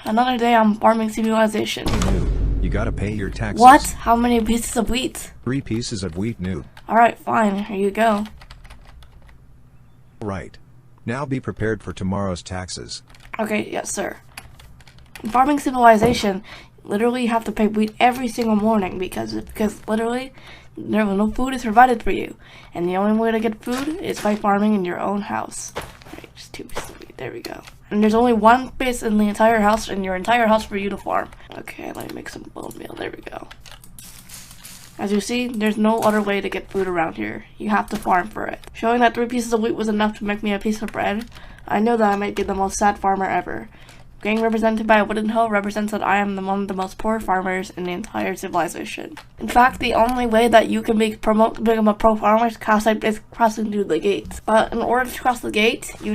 Another day on farming civilization. Noob, you gotta pay your taxes. What? How many pieces of wheat? 3 pieces of wheat, noob. Alright, fine. Here you go. Right. Now be prepared for tomorrow's taxes. Okay, yes, sir. In farming civilization, literally you have to pay wheat every single morning because literally no food is provided for you, and the only way to get food is by farming in your own house. Right, just 2 pieces of wheat. There we go. And there's only one space in the entire house, in your entire house, for you to farm. Okay, let me make some bone meal. There we go. As you see, there's no other way to get food around here. You have to farm for it. Showing that 3 pieces of wheat was enough to make me a piece of bread, I know that I might be the most sad farmer ever. Being represented by a wooden hoe represents that I am one of the most poor farmers in the entire civilization. In fact, the only way that you can become a pro farmer is crossing through the gate. But in order to cross the gate, you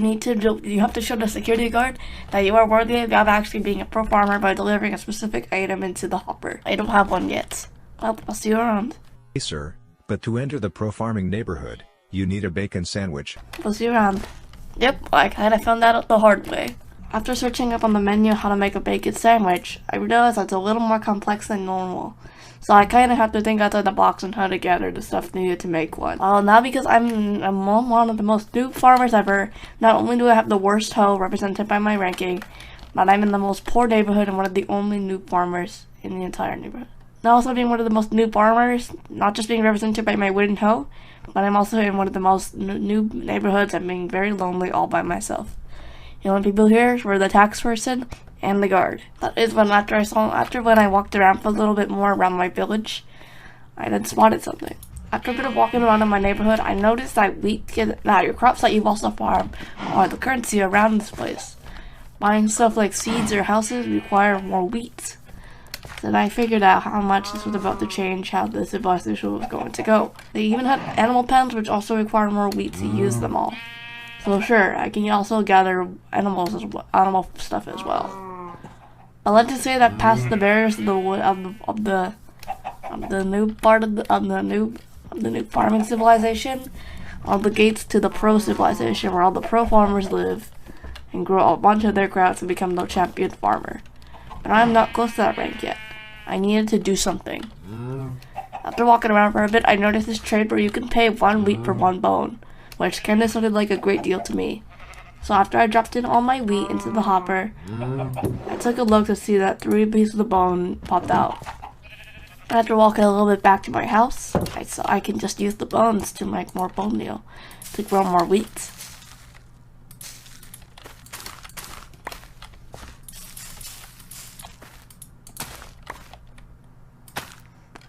have to show the security guard that you are worthy of actually being a pro farmer by delivering a specific item into the hopper. I don't have one yet. Well, I'll see you around. Hey sir, but to enter the pro farming neighborhood, you need a bacon sandwich. We'll see you around. Yep, I kinda found that out the hard way. After searching up on the menu how to make a bacon sandwich, I realized it's a little more complex than normal. So I kinda have to think outside the box on how to gather the stuff needed to make one. Well, now because I'm one of the most noob farmers ever, not only do I have the worst hoe represented by my ranking, but I'm in the most poor neighborhood and one of the only noob farmers in the entire neighborhood. Now also being one of the most noob farmers, not just being represented by my wooden hoe, but I'm also in one of the most noob neighborhoods and being very lonely all by myself. The only people here were the tax person and the guard. That is when after when I walked around for a little bit more around my village, I then spotted something. After a bit of walking around in my neighborhood, I noticed that your crops that you've also farmed are the currency around this place. Buying stuff like seeds or houses require more wheat. Then I figured out how much this was about to change how the civilization was going to go. They even had animal pens which also require more wheat to use them all. So sure, I can also gather animal stuff as well. But let's just say that past the barriers of the new part of the new farming civilization, are the gates to the pro civilization where all the pro farmers live and grow a bunch of their crops and become the champion farmer. But I'm not close to that rank yet. I needed to do something. After walking around for a bit, I noticed this trade where you can pay 1 wheat for 1 bone, which kinda sounded like a great deal to me. So after I dropped in all my wheat into the hopper, I took a look to see that 3 pieces of bone popped out. After walking a little bit back to my house, I saw I can just use the bones to make more bone meal, to grow more wheat.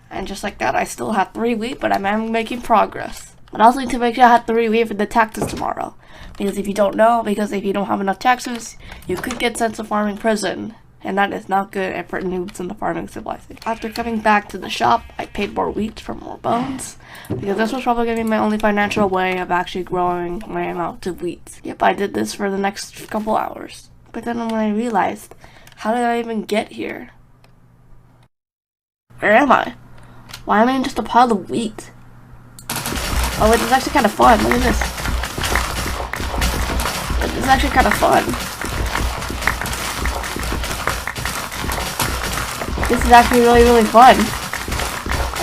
And just like that, I still have 3 wheat, but I'm making progress. But I also need to make sure I have 3 wheat for the taxes tomorrow. Because if you don't have enough taxes, you could get sent to farming prison. And that is not good for noobs in the farming civilization. After coming back to the shop, I paid more wheat for more bones. Because this was probably going to be my only financial way of actually growing my amount of wheat. Yep, I did this for the next couple hours. But then when I realized, how did I even get here? Where am I? Why am I in just a pile of wheat? Oh wait, this is actually kind of fun. Look at this. This is actually kind of fun. This is actually really fun.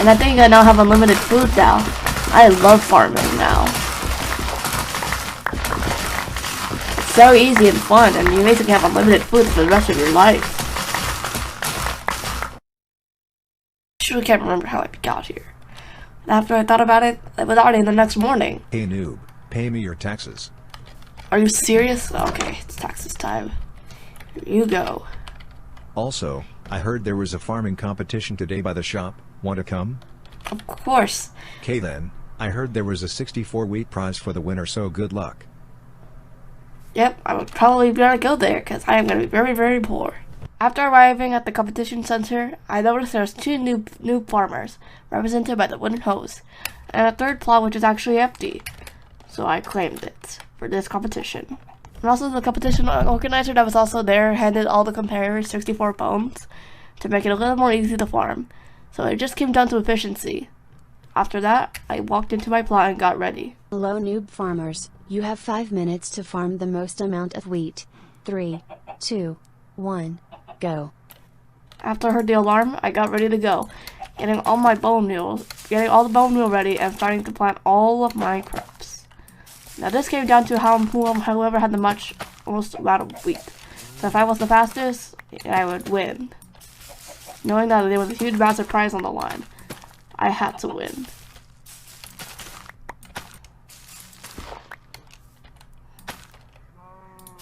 And I think I now have unlimited food now. I love farming now. It's so easy and fun, and you basically have unlimited food for the rest of your life. I truly can't remember how I got here. After I thought about it, it was already the next morning. Hey noob, pay me your taxes. Are you serious? Okay, it's taxes time. Here you go. Also, I heard there was a farming competition today by the shop. Want to come? Of course. Okay then, I heard there was a 64 wheat prize for the winner, so good luck. Yep, I would probably better go there because I am going to be very poor. After arriving at the competition center, I noticed there was 2 noob farmers, represented by the wooden hose, and a 3rd plot which is actually empty. So I claimed it for this competition. And also the competition organizer that was also there handed all the competitors 64 bones to make it a little more easy to farm. So it just came down to efficiency. After that, I walked into my plot and got ready. Hello noob farmers, you have 5 minutes to farm the most amount of wheat. 3, 2, 1, go. After I heard the alarm, I got ready to go, getting all the bone meal ready and starting to plant all of my crops. Now this came down to whoever had the most amount of wheat. So if I was the fastest, I would win. Knowing that there was a huge massive prize on the line, I had to win.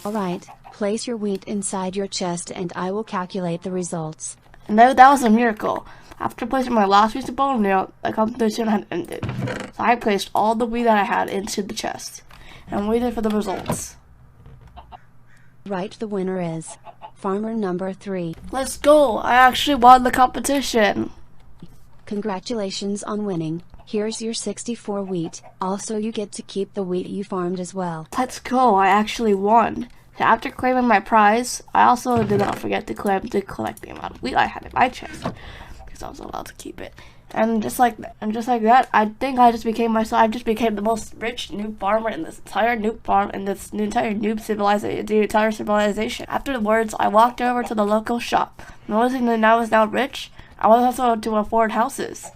Alright, place your wheat inside your chest and I will calculate the results. And that was a miracle. After placing my last piece of bone meal, the competition had ended. So I placed all the wheat that I had into the chest and waited for the results. Right, the winner is farmer number 3. Let's go! I actually won the competition! Congratulations on winning. Here's your 64 wheat. Also, you get to keep the wheat you farmed as well. Let's go! I actually won! So after claiming my prize, I also did not forget to collect the amount of wheat I had in my chest, because I was allowed to keep it. And just like that, I think I just became the most rich noob farmer in this entire noob farm, in this entire civilization. Afterwards, I walked over to the local shop. Noticing that I was now rich, I was also able to afford houses.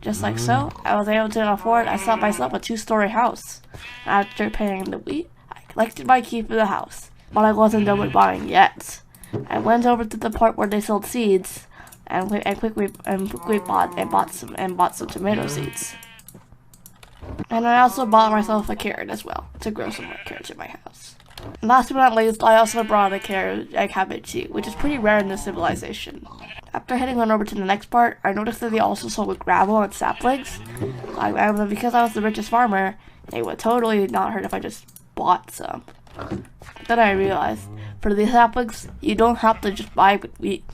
Just like so, I was able to afford, I sought myself a 2-story house. After paying the wheat, I collected my key for the house. But I wasn't done with buying yet. I went over to the part where they sold seeds, and quickly bought some tomato seeds. And I also bought myself a carrot as well, to grow some more carrots in my house. And last but not least, I also brought a cabbage seed, which is pretty rare in this civilization. After heading on over to the next part, I noticed that they also sold gravel and saplings. Because I was the richest farmer, it would totally not hurt if I just bought some. But then I realized, for these saplings, you don't have to just buy with wheat.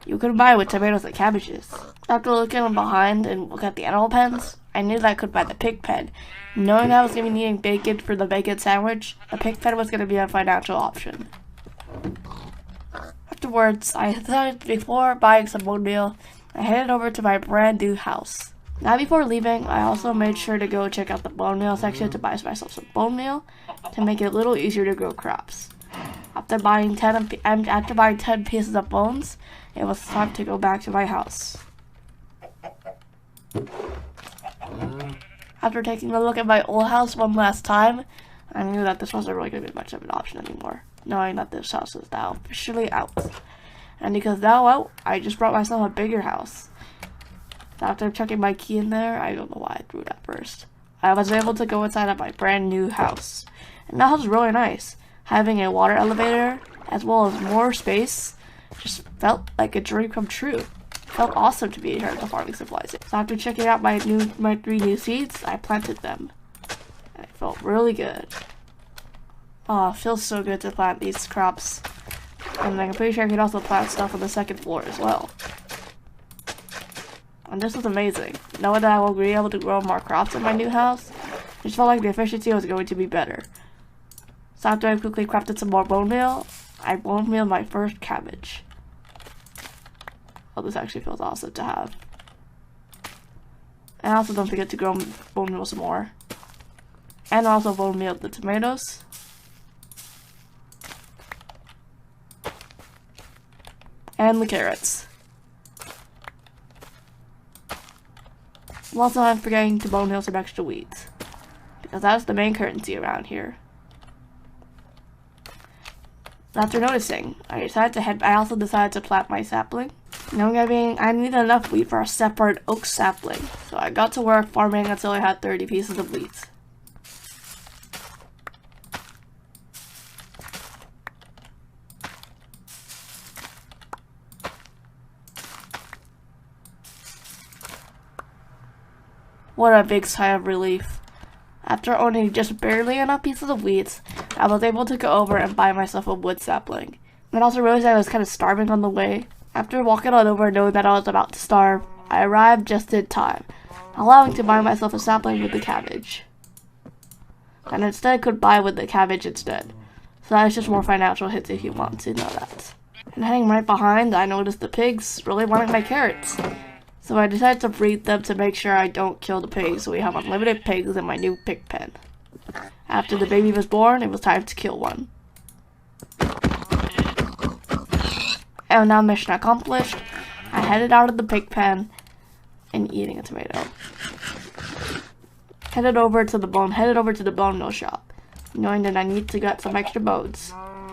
You can buy with tomatoes and cabbages. After looking behind and look at the animal pens, I knew that I could buy the pig pen. Knowing that I was going to be needing bacon for the bacon sandwich, the pig pen was going to be a financial option. Afterwards, I decided before buying some bone meal, I headed over to my brand new house. Now before leaving, I also made sure to go check out the bone meal section to buy myself some bone meal to make it a little easier to grow crops. After buying 10 pieces of bones, it was time to go back to my house. After taking a look at my old house one last time, I knew that this wasn't really going to be much of an option anymore, knowing that this house is now officially out. And because now out, I just brought myself a bigger house. After checking my key in there, I don't know why I threw it at first, I was able to go inside of my brand new house. And that house is really nice. Having a water elevator, as well as more space, just felt like a dream come true. It felt awesome to be here at the farming civilization. So after checking out my 3 new seeds, I planted them. And it felt really good. Oh, it feels so good to plant these crops. And I'm pretty sure I can also plant stuff on the 2nd floor as well. And this was amazing. Knowing that I will be able to grow more crops in my new house, I just felt like the efficiency was going to be better. So after I quickly crafted some more bone meal, I bone mealed my first cabbage. Oh, this actually feels awesome to have. And also don't forget to grow bone meal some more. And also bone meal the tomatoes. And the carrots. I'm also not forgetting to bone meal some extra wheat, because that's the main currency around here. After noticing, I also decided to plant my sapling. Knowing I needed enough wheat for a separate oak sapling, so I got to work farming until I had 30 pieces of wheat. What a big sigh of relief. After owning just barely enough pieces of wheat, I was able to go over and buy myself a wood sapling. And also realized I was kind of starving on the way. After walking on over and knowing that I was about to starve, I arrived just in time, allowing to buy myself a sapling with the cabbage. And instead I could buy with the cabbage instead. So that is just more financial hits if you want to know that. And heading right behind, I noticed the pigs really wanted my carrots. So I decided to breed them to make sure I don't kill the pigs, so we have unlimited pigs in my new pig pen. After the baby was born, it was time to kill one. And now mission accomplished. I headed out of the pig pen and eating a tomato. Headed over to the bone meal shop, knowing that I need to get some extra bones.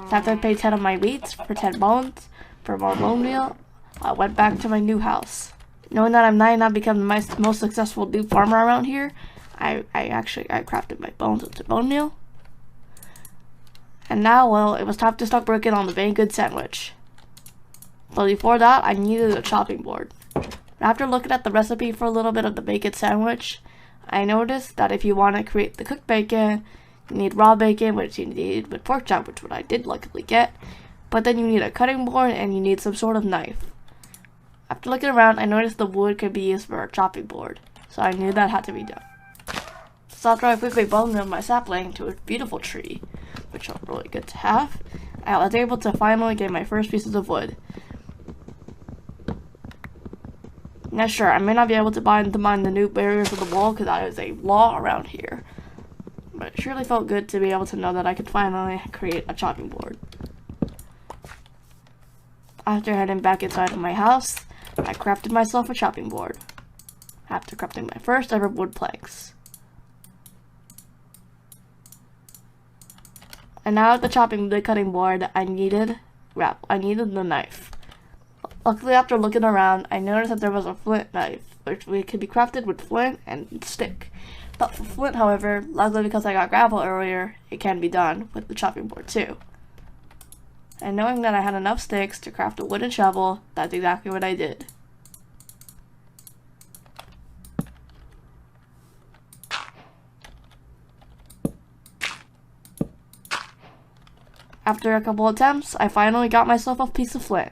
So after I paid 10 of my wheats for 10 bones for more bone meal, I went back to my new house. Knowing that I'm not become the most successful noob farmer around here, I crafted my bones into bone meal. And now, well, it was time to start working on the baked good sandwich. But before that, I needed a chopping board. After looking at the recipe for a little bit of the bacon sandwich, I noticed that if you want to create the cooked bacon, you need raw bacon, which you need with pork chop, which I did luckily get. But then you need a cutting board and you need some sort of knife. After looking around, I noticed the wood could be used for a chopping board, so I knew that had to be done. So after I quickly bone milled my sapling to a beautiful tree, which are really good to have, I was able to finally get my first pieces of wood. Now sure, I may not be able to mine the new barriers of the wall because that is a law around here, but it surely felt good to be able to know that I could finally create a chopping board. After heading back inside of my house, I crafted myself a chopping board, after crafting my first ever wood planks. And now at the cutting board, I needed the knife. Luckily, after looking around, I noticed that there was a flint knife, which could be crafted with flint and stick. But for flint, however, luckily because I got gravel earlier, it can be done with the chopping board too. And knowing that I had enough sticks to craft a wooden shovel, that's exactly what I did. After a couple attempts, I finally got myself a piece of flint.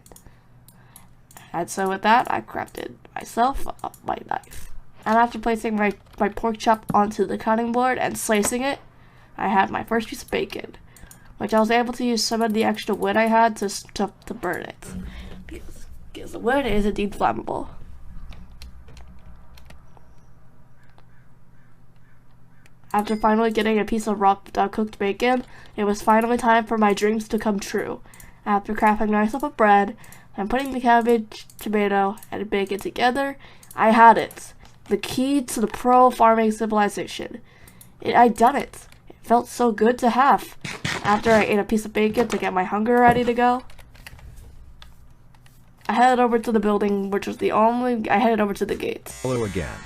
And so with that, I crafted myself my knife. And after placing my pork chop onto the cutting board and slicing it, I had my first piece of bacon, which I was able to use some of the extra wood I had to burn it, because the wood is indeed flammable. After finally getting a piece of raw cooked bacon, it was finally time for my dreams to come true. After crafting myself a bread and putting the cabbage, tomato, and bacon together, I had it. The key to the pro farming civilization. I'd done it. It felt so good to have. After I ate a piece of bacon to get my hunger ready to go, I headed over to the building, I headed over to the gates. Hello again.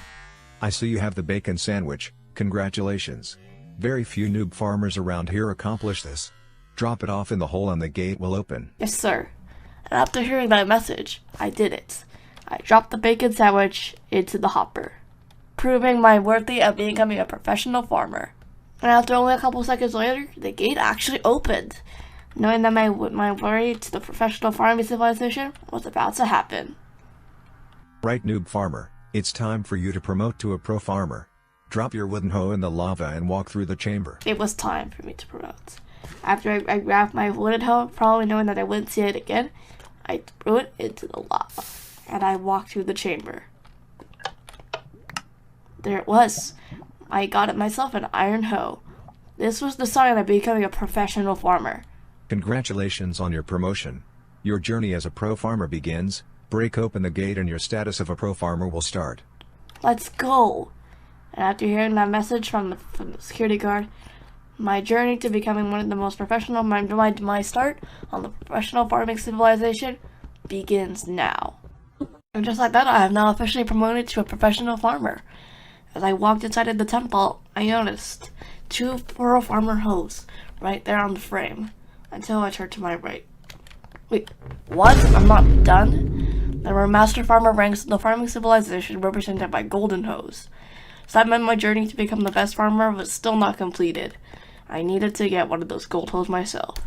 I see you have the bacon sandwich. Congratulations. Very few noob farmers around here accomplish this. Drop it off in the hole and the gate will open. Yes, sir. And after hearing that message, I did it. I dropped the bacon sandwich into the hopper, proving my worthy of becoming a professional farmer. And after only a couple seconds later, the gate actually opened, knowing that my way to the professional farming civilization was about to happen. Right, noob farmer, it's time for you to promote to a pro farmer. Drop your wooden hoe in the lava and walk through the chamber. It was time for me to promote. After I grabbed my wooden hoe, probably knowing that I wouldn't see it again, I threw it into the lava, and I walked through the chamber. There it was. I got it myself an iron hoe. This was the sign of becoming a professional farmer. Congratulations on your promotion. Your journey as a pro farmer begins. Break open the gate and your status of a pro farmer will start. Let's go. And after hearing that message from the security guard, my journey to becoming one of the most professional, my start on the professional farming civilization begins now. And just like that, I have now officially promoted to a professional farmer. As I walked inside of the temple, I noticed 2 pro farmer hoes right there on the frame, until I turned to my right. Wait, what? I'm not done? There were master farmer ranks in the farming civilization represented by golden hoes. So that meant my journey to become the best farmer was still not completed. I needed to get one of those gold hoes myself.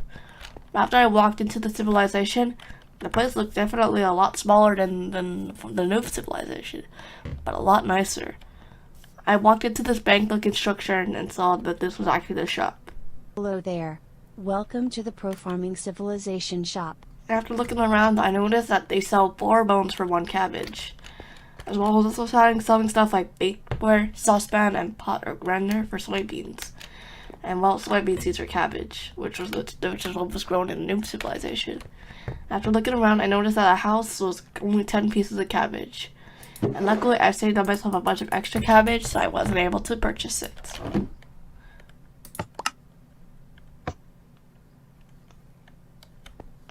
After I walked into the civilization, the place looked definitely a lot smaller than the new civilization, but a lot nicer. I walked into this bank-looking structure and saw that this was actually the shop. Hello there. Welcome to the Pro Farming Civilization shop. After looking around, I noticed that they sell 4 bones for 1 cabbage, as well as also selling stuff like bakeware, saucepan, and pot or grinder for soybeans. And well, soybean seeds are cabbage, which is what was grown in the new civilization. After looking around, I noticed that the house was only 10 pieces of cabbage. And luckily, I saved up myself a bunch of extra cabbage, so I wasn't able to purchase it.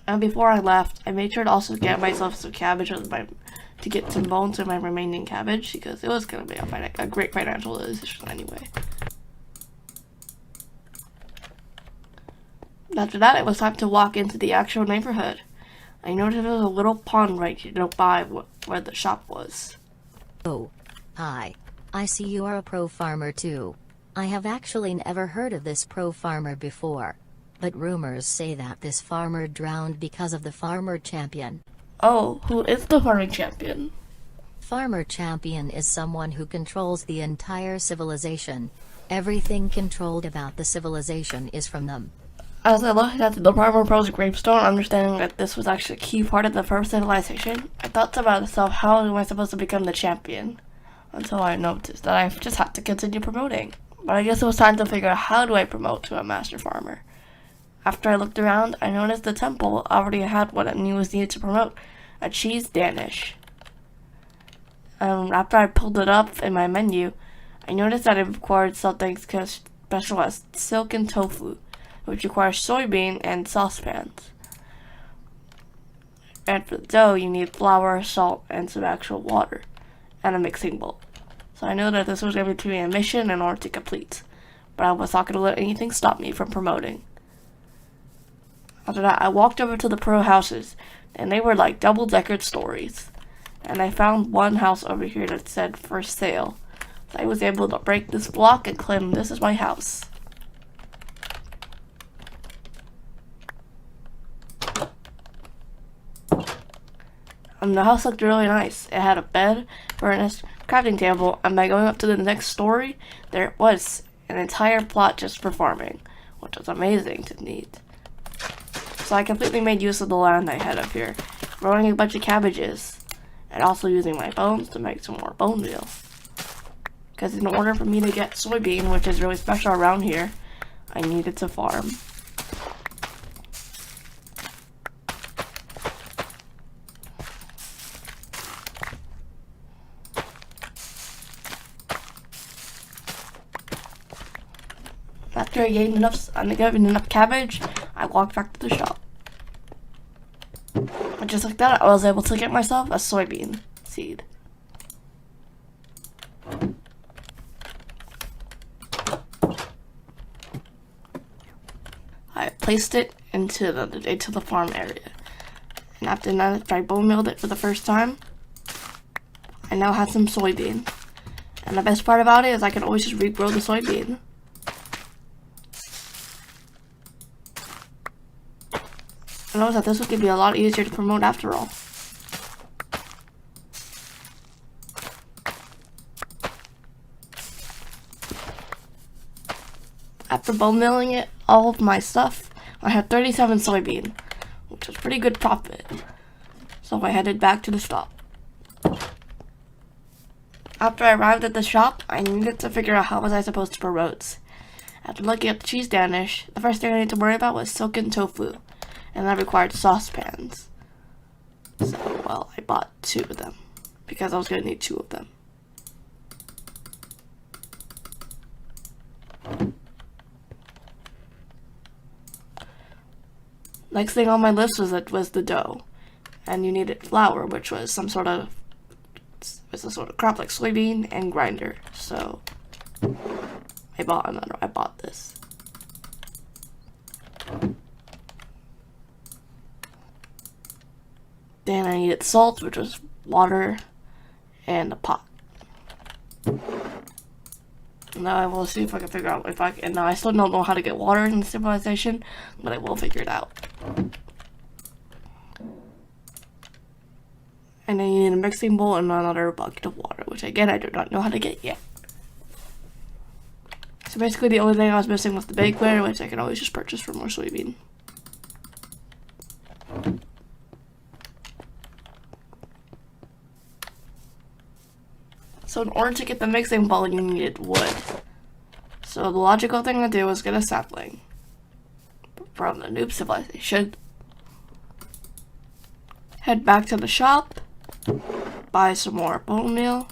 And before I left, I made sure to also get myself some cabbage to get some bones with my remaining cabbage, because it was going to be a great financial decision anyway. After that, it was time to walk into the actual neighborhood. I noticed there was a little pond right here by where the shop was. Oh, hi. I see you are a pro farmer too. I have actually never heard of this pro farmer before. But rumors say that this farmer drowned because of the farmer champion. Oh, who is the farming champion? Farmer champion is someone who controls the entire civilization. Everything controlled about the civilization is from them. As I looked at the Farmer Pro's gravestone, understanding that this was actually a key part of the first civilization, I thought to myself, how am I supposed to become the champion? Until I noticed that I just had to continue promoting. But I guess it was time to figure out, how do I promote to a master farmer? After I looked around, I noticed the temple already had what I knew was needed to promote, a cheese Danish. After I pulled it up in my menu, I noticed that it required something special as silken tofu, which requires soybean and saucepans. And for the dough, you need flour, salt, and some actual water, and a mixing bowl. So I know that this was going to be a mission in order to complete, but I was not going to let anything stop me from promoting. After that, I walked over to the pro houses, and they were like double-decker stories. And I found one house over here that said for sale. So I was able to break this block and claim this is my house. The house looked really nice. It had a bed, furnace, crafting table, and by going up to the next story, there was an entire plot just for farming, which was amazing to need. So I completely made use of the land I had up here, growing a bunch of cabbages, and also using my bones to make some more bone meal. Because in order for me to get soybean, which is really special around here, I needed to farm. After I gained enough cabbage, I walked back to the shop. And just like that, I was able to get myself a soybean seed. I placed it into the farm area. And after that, I bone milled it for the first time. I now have some soybean. And the best part about it is I can always just regrow the soybean. I noticed that this would be a lot easier to promote after all. After bone milling it, all of my stuff, I had 37 soybean, which was pretty good profit. So I headed back to the shop. After I arrived at the shop, I needed to figure out how was I supposed to promote. After looking at the cheese Danish, the first thing I needed to worry about was silken tofu. And that required saucepans. So, well, I bought 2 of them, because I was going to need 2 of them. Next thing on my list was the dough. And you needed flour, which was a sort of crop like soybean and grinder. So, I bought this. Then I needed salt, which was water, and a pot. Now I will see if I can figure out if I can. Now I still don't know how to get water in civilization, but I will figure it out. And then you need a mixing bowl and another bucket of water, which again I do not know how to get yet. So basically the only thing I was missing was the bakeware, which I can always just purchase for more soybean. So in order to get the mixing bowl, you needed wood. So the logical thing to do was get a sapling from the noob civilization. head back to the shop, buy some more bone meal,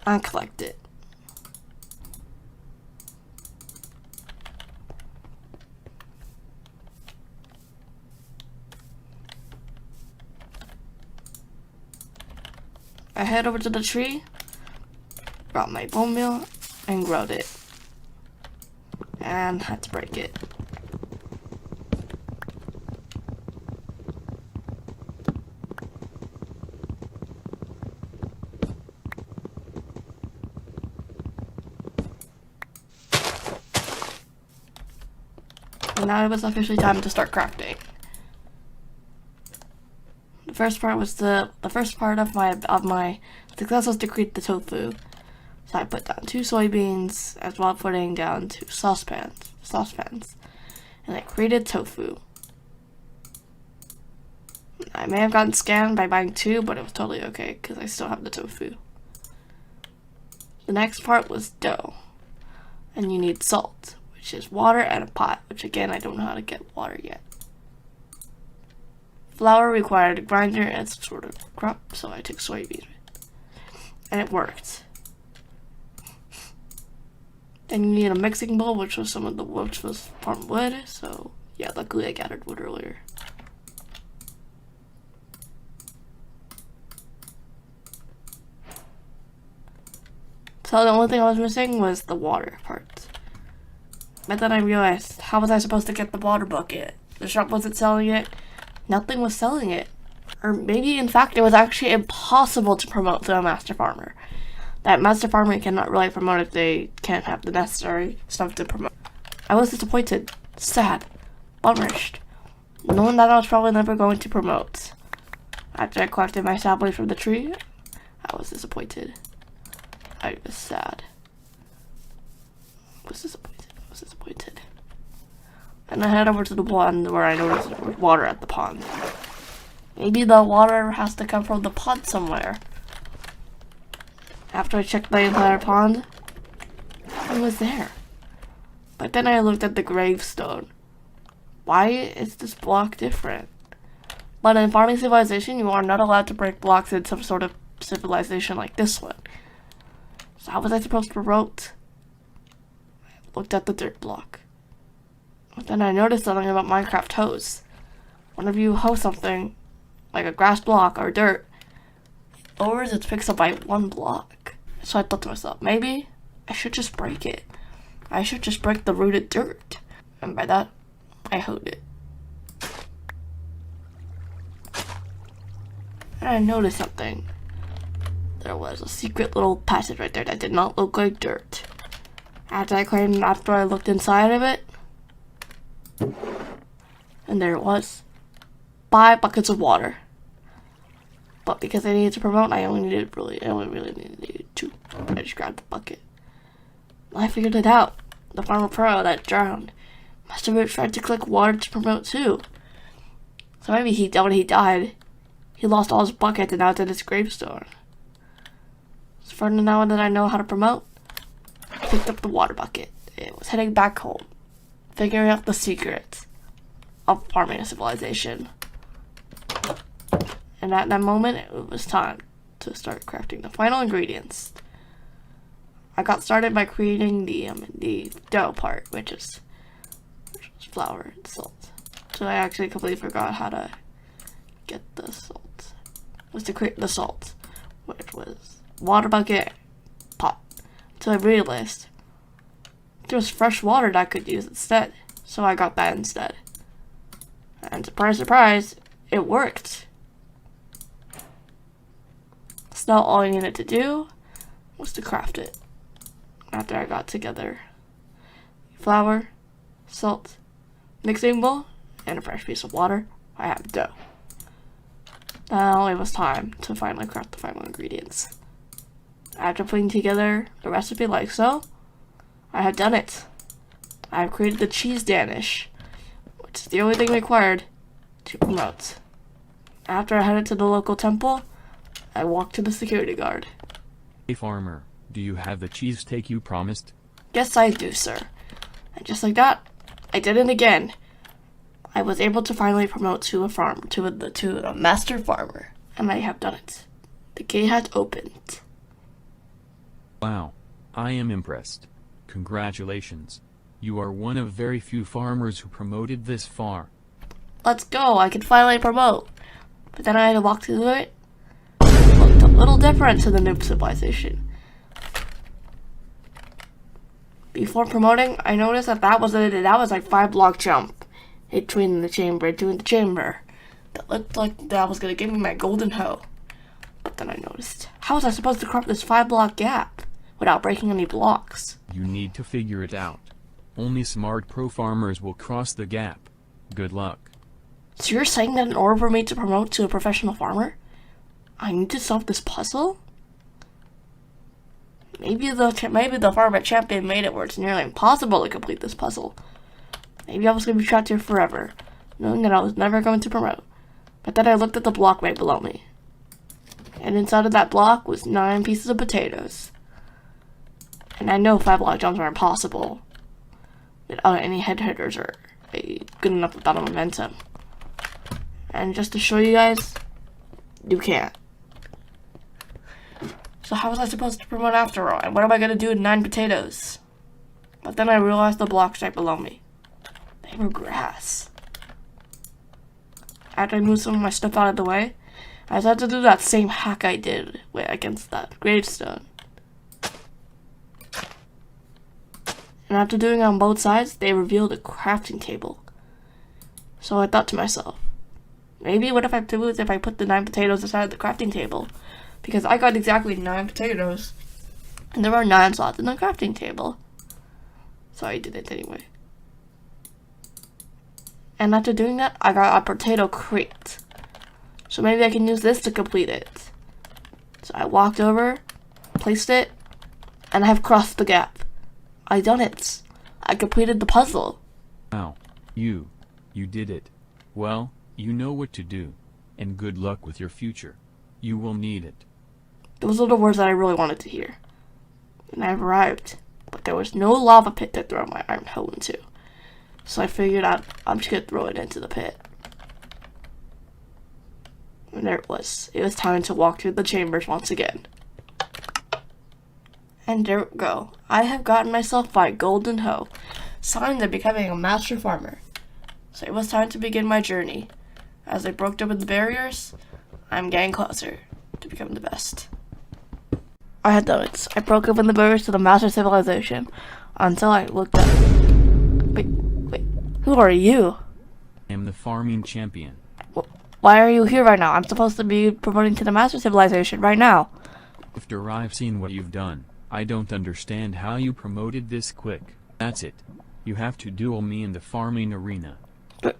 and collect it. I head over to the tree, brought my bone meal, and growed it. And had to break it. And now it was officially time to start crafting. The first part of my success was to create the tofu. So I put down 2 soybeans as well as putting down 2 saucepans, and I created tofu. I may have gotten scammed by buying 2, but it was totally okay because I still have the tofu. The next part was dough, and you need salt, which is water, and a pot, which again I don't know how to get water yet. Flour required a grinder and some sort of crop, so I took soybeans, and it worked. Then you need a mixing bowl, which was farm wood, so yeah, luckily I gathered wood earlier. So the only thing I was missing was the water part. But then I realized, how was I supposed to get the water bucket? The shop wasn't selling it, nothing was selling it. Or maybe in fact it was actually impossible to promote to a master farmer. That master farmer cannot really promote if they can't have the necessary stuff to promote. I was disappointed, sad, bummered, knowing that I was probably never going to promote. After I collected my saplings from the tree, I was disappointed. I was sad. I was disappointed. And I head over to the pond where I noticed there was water at the pond. Maybe the water has to come from the pond somewhere. After I checked the entire pond, nothing was there. But then I looked at the gravestone. Why is this block different? But in Farming Civilization, you are not allowed to break blocks in some sort of civilization like this one. So how was I supposed to promote? I looked at the dirt block. But then I noticed something about Minecraft hosts. Whenever you host something, like a grass block or dirt, it lowers its pixel by 1 block. So I thought to myself, maybe I should just break it. I should just break the rooted dirt. And by that, I hoed it. And I noticed something. There was a secret little passage right there that did not look like dirt. After I looked inside of it, and there it was. 5 buckets of water. But because I needed to promote, I only really needed 2. I just grabbed the bucket. I figured it out. The farmer pro that drowned must have tried to collect water to promote too. So maybe when he died, he lost all his buckets and now it's in his gravestone. So for now that I know how to promote, I picked up the water bucket. It was heading back home, figuring out the secrets of farming a civilization. And at that moment, it was time to start crafting the final ingredients. I got started by creating the dough part, which was flour and salt. So I actually completely forgot how to get the salt. It was to create the salt, which was water bucket, pot. So I realized there was fresh water that I could use instead. So I got that instead. And surprise, surprise, it worked. So now all I needed to do was to craft it. After I got together flour, salt, mixing bowl, and a fresh piece of water, I have dough. Now it was time to finally craft the final ingredients. After putting together the recipe like so, I have done it. I have created the cheese Danish, which is the only thing required to promote. After I headed to the local temple, I walked to the security guard. Hey farmer, do you have the cheesesteak you promised? Yes, I do, sir. And just like that, I did it again. I was able to finally promote to a master farmer, and I have done it. The gate has opened. Wow. I am impressed. Congratulations. You are one of very few farmers who promoted this far. Let's go, I can finally promote. But then I had to walk through it. It looked a little different to the noob civilization. Before promoting, I noticed that was like 5-block jump between the chamber that looked like that was gonna give me my golden hoe. But then I noticed, how was I supposed to crop this 5-block gap without breaking any blocks? You need to figure it out. Only smart pro farmers will cross the gap. Good luck. So you're saying that in order for me to promote to a professional farmer, I need to solve this puzzle? Maybe the farmer champion made it where it's nearly impossible to complete this puzzle. Maybe I was going to be trapped here forever, knowing that I was never going to promote. But then I looked at the block right below me. And inside of that block was 9 pieces of potatoes. And I know 5-block jumps are impossible without any head hitters or a good enough amount of momentum. And just to show you guys, you can't. So how was I supposed to promote after all? And what am I going to do with 9 potatoes? But then I realized the blocks right below me. They were grass. After I moved some of my stuff out of the way, I just had to do that same hack I did against that gravestone. And after doing it on both sides, they revealed a crafting table. So I thought to myself, maybe what if I put the 9 potatoes inside the crafting table? Because I got exactly 9 potatoes, and there are 9 slots in the crafting table. So I did it anyway. And after doing that, I got a potato crate. So maybe I can use this to complete it. So I walked over, placed it, and I have crossed the gap. I done it. I completed the puzzle. Wow. You did it. Well, you know what to do. And good luck with your future. You will need it. Those are the words that I really wanted to hear. And I arrived, but there was no lava pit to throw my iron hoe into. So I figured out I'm just gonna throw it into the pit. And there it was. It was time to walk through the chambers once again. And there we go. I have gotten myself my golden hoe, sign of becoming a master farmer. So it was time to begin my journey. As I broke open the barriers, I'm getting closer to becoming the best. I had done it. I broke open the barriers to the master civilization until I looked up. Wait, who are you? I am the farming champion. Why are you here right now? I'm supposed to be promoting to the master civilization right now. After I've seen what you've done, I don't understand how you promoted this quick. That's it. You have to duel me in the farming arena. But,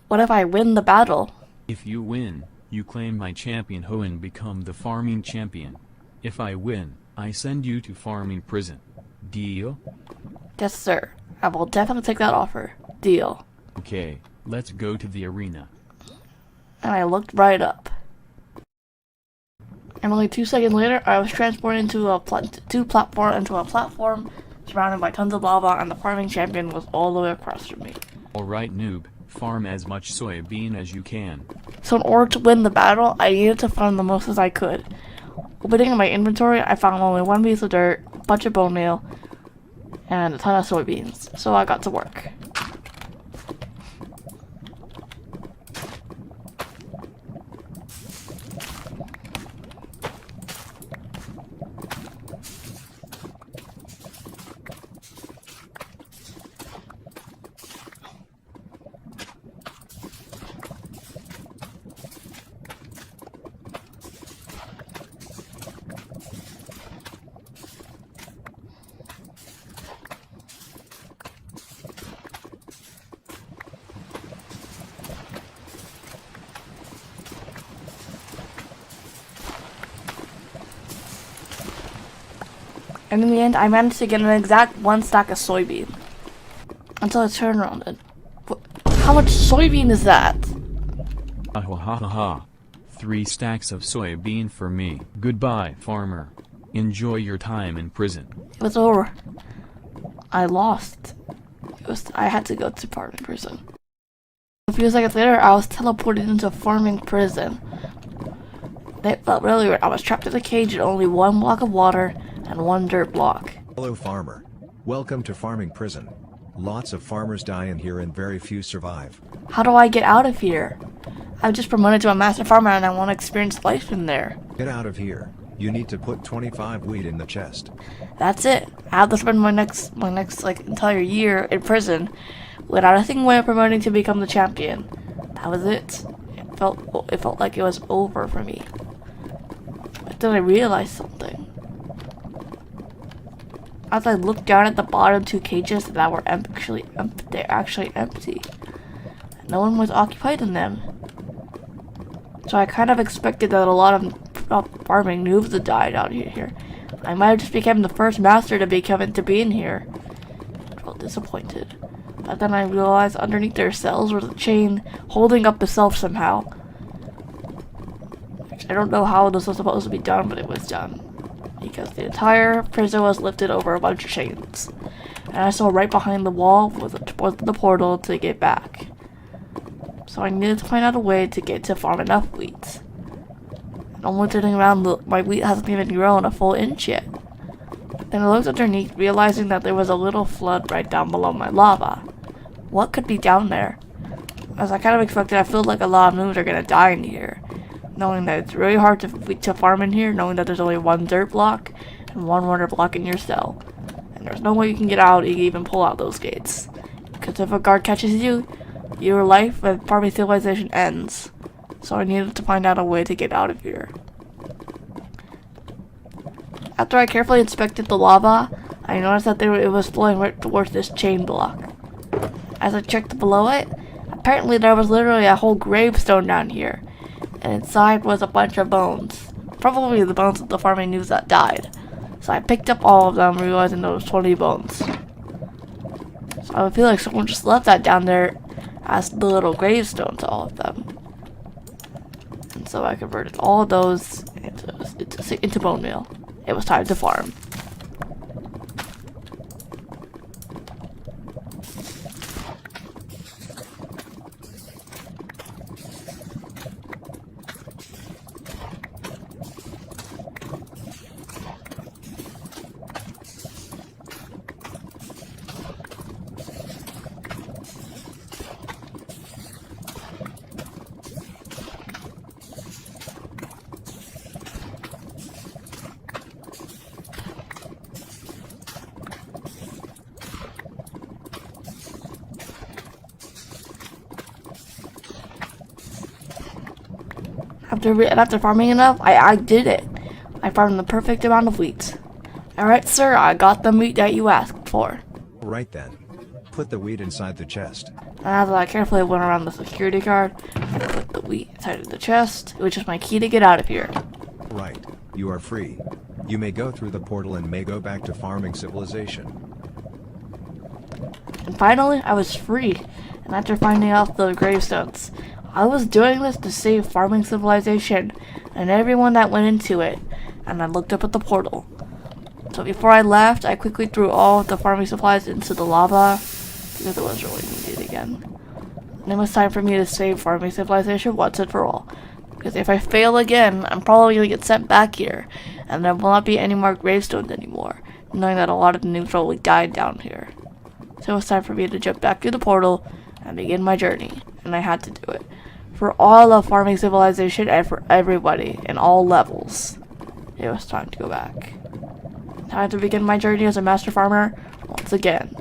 what if I win the battle? If you win, you claim my champion hoe and become the farming champion. If I win, I send you to farming prison. Deal? Yes, sir. I will definitely take that offer. Deal. Okay, let's go to the arena. And I looked right up. And only 2 seconds later, I was transported into a platform surrounded by tons of lava, and the farming champion was all the way across from me. Alright, noob, farm as much soybean as you can. So in order to win the battle, I needed to farm the most as I could. Opening my inventory, I found only 1 piece of dirt, a bunch of bone meal, and a ton of soybeans. So I got to work. And in the end, I managed to get an exact 1 stack of soybean. Until I turned around and... How much soybean is that? Ha ha ha ha. 3 stacks of soybean for me. Goodbye, farmer. Enjoy your time in prison. It was over. I lost. I had to go to farming prison. A few seconds later, I was teleported into farming prison. It felt really weird. I was trapped in a cage in only one block of water and one dirt block. Hello farmer. Welcome to farming prison. Lots of farmers die in here and very few survive. How do I get out of here? I was just promoted to a master farmer and I want to experience life in there. Get out of here. You need to put 25 wheat in the chest. That's it. I have to spend my next like entire year in prison without a single way of promoting to become the champion. That was it. It felt like it was over for me. But then I realized something. As I looked down at the bottom two cages that were actually empty. No one was occupied in them. So I kind of expected that a lot of farming noobs would die down here. I might have just become the first master to be in here. I felt disappointed. But then I realized underneath their cells was a chain holding up the shelf somehow. I don't know how this was supposed to be done, but it was done. Because the entire prison was lifted over a bunch of chains. And I saw right behind the wall was the portal to get back. So I needed to find out a way to get to farm enough wheat. And only turning around, my wheat hasn't even grown a full inch yet. Then I looked underneath, realizing that there was a little flood right down below my lava. What could be down there? As I kind of expected, I feel like a lot of noobs are gonna die in here. Knowing that it's really hard to farm in here, knowing that there's only one dirt block and one water block in your cell. And there's no way you can get out or even pull out those gates. Because if a guard catches you, your life at farming civilization ends. So I needed to find out a way to get out of here. After I carefully inspected the lava, I noticed that it was flowing right towards this chain block. As I checked below it, apparently there was literally a whole gravestone down here. And inside was a bunch of bones. Probably the bones of the farming noobs that died. So I picked up all of them, realizing there was 20 bones. So I would feel like someone just left that down there as the little gravestone to all of them. And so I converted all of those into bone meal. It was time to farm. After farming enough, I did it. I farmed the perfect amount of wheat. Alright, sir, I got the meat that you asked for. Right then. Put the wheat inside the chest. And as I carefully went around the security guard, I put the wheat inside of the chest, which is my key to get out of here. Right. You are free. You may go through the portal and may go back to farming civilization. And finally, I was free. And after finding out the gravestones, I was doing this to save farming civilization and everyone that went into it. And I looked up at the portal. So before I left, I quickly threw all of the farming supplies into the lava because it was really needed again. And it was time for me to save farming civilization once and for all. Because if I fail again, I'm probably going to get sent back here. And there will not be any more gravestones anymore, knowing that a lot of the noobs probably died down here. So it was time for me to jump back through the portal and begin my journey. And I had to do it. For all of farming civilization and for everybody in all levels. It was time to go back. Time to begin my journey as a master farmer once again.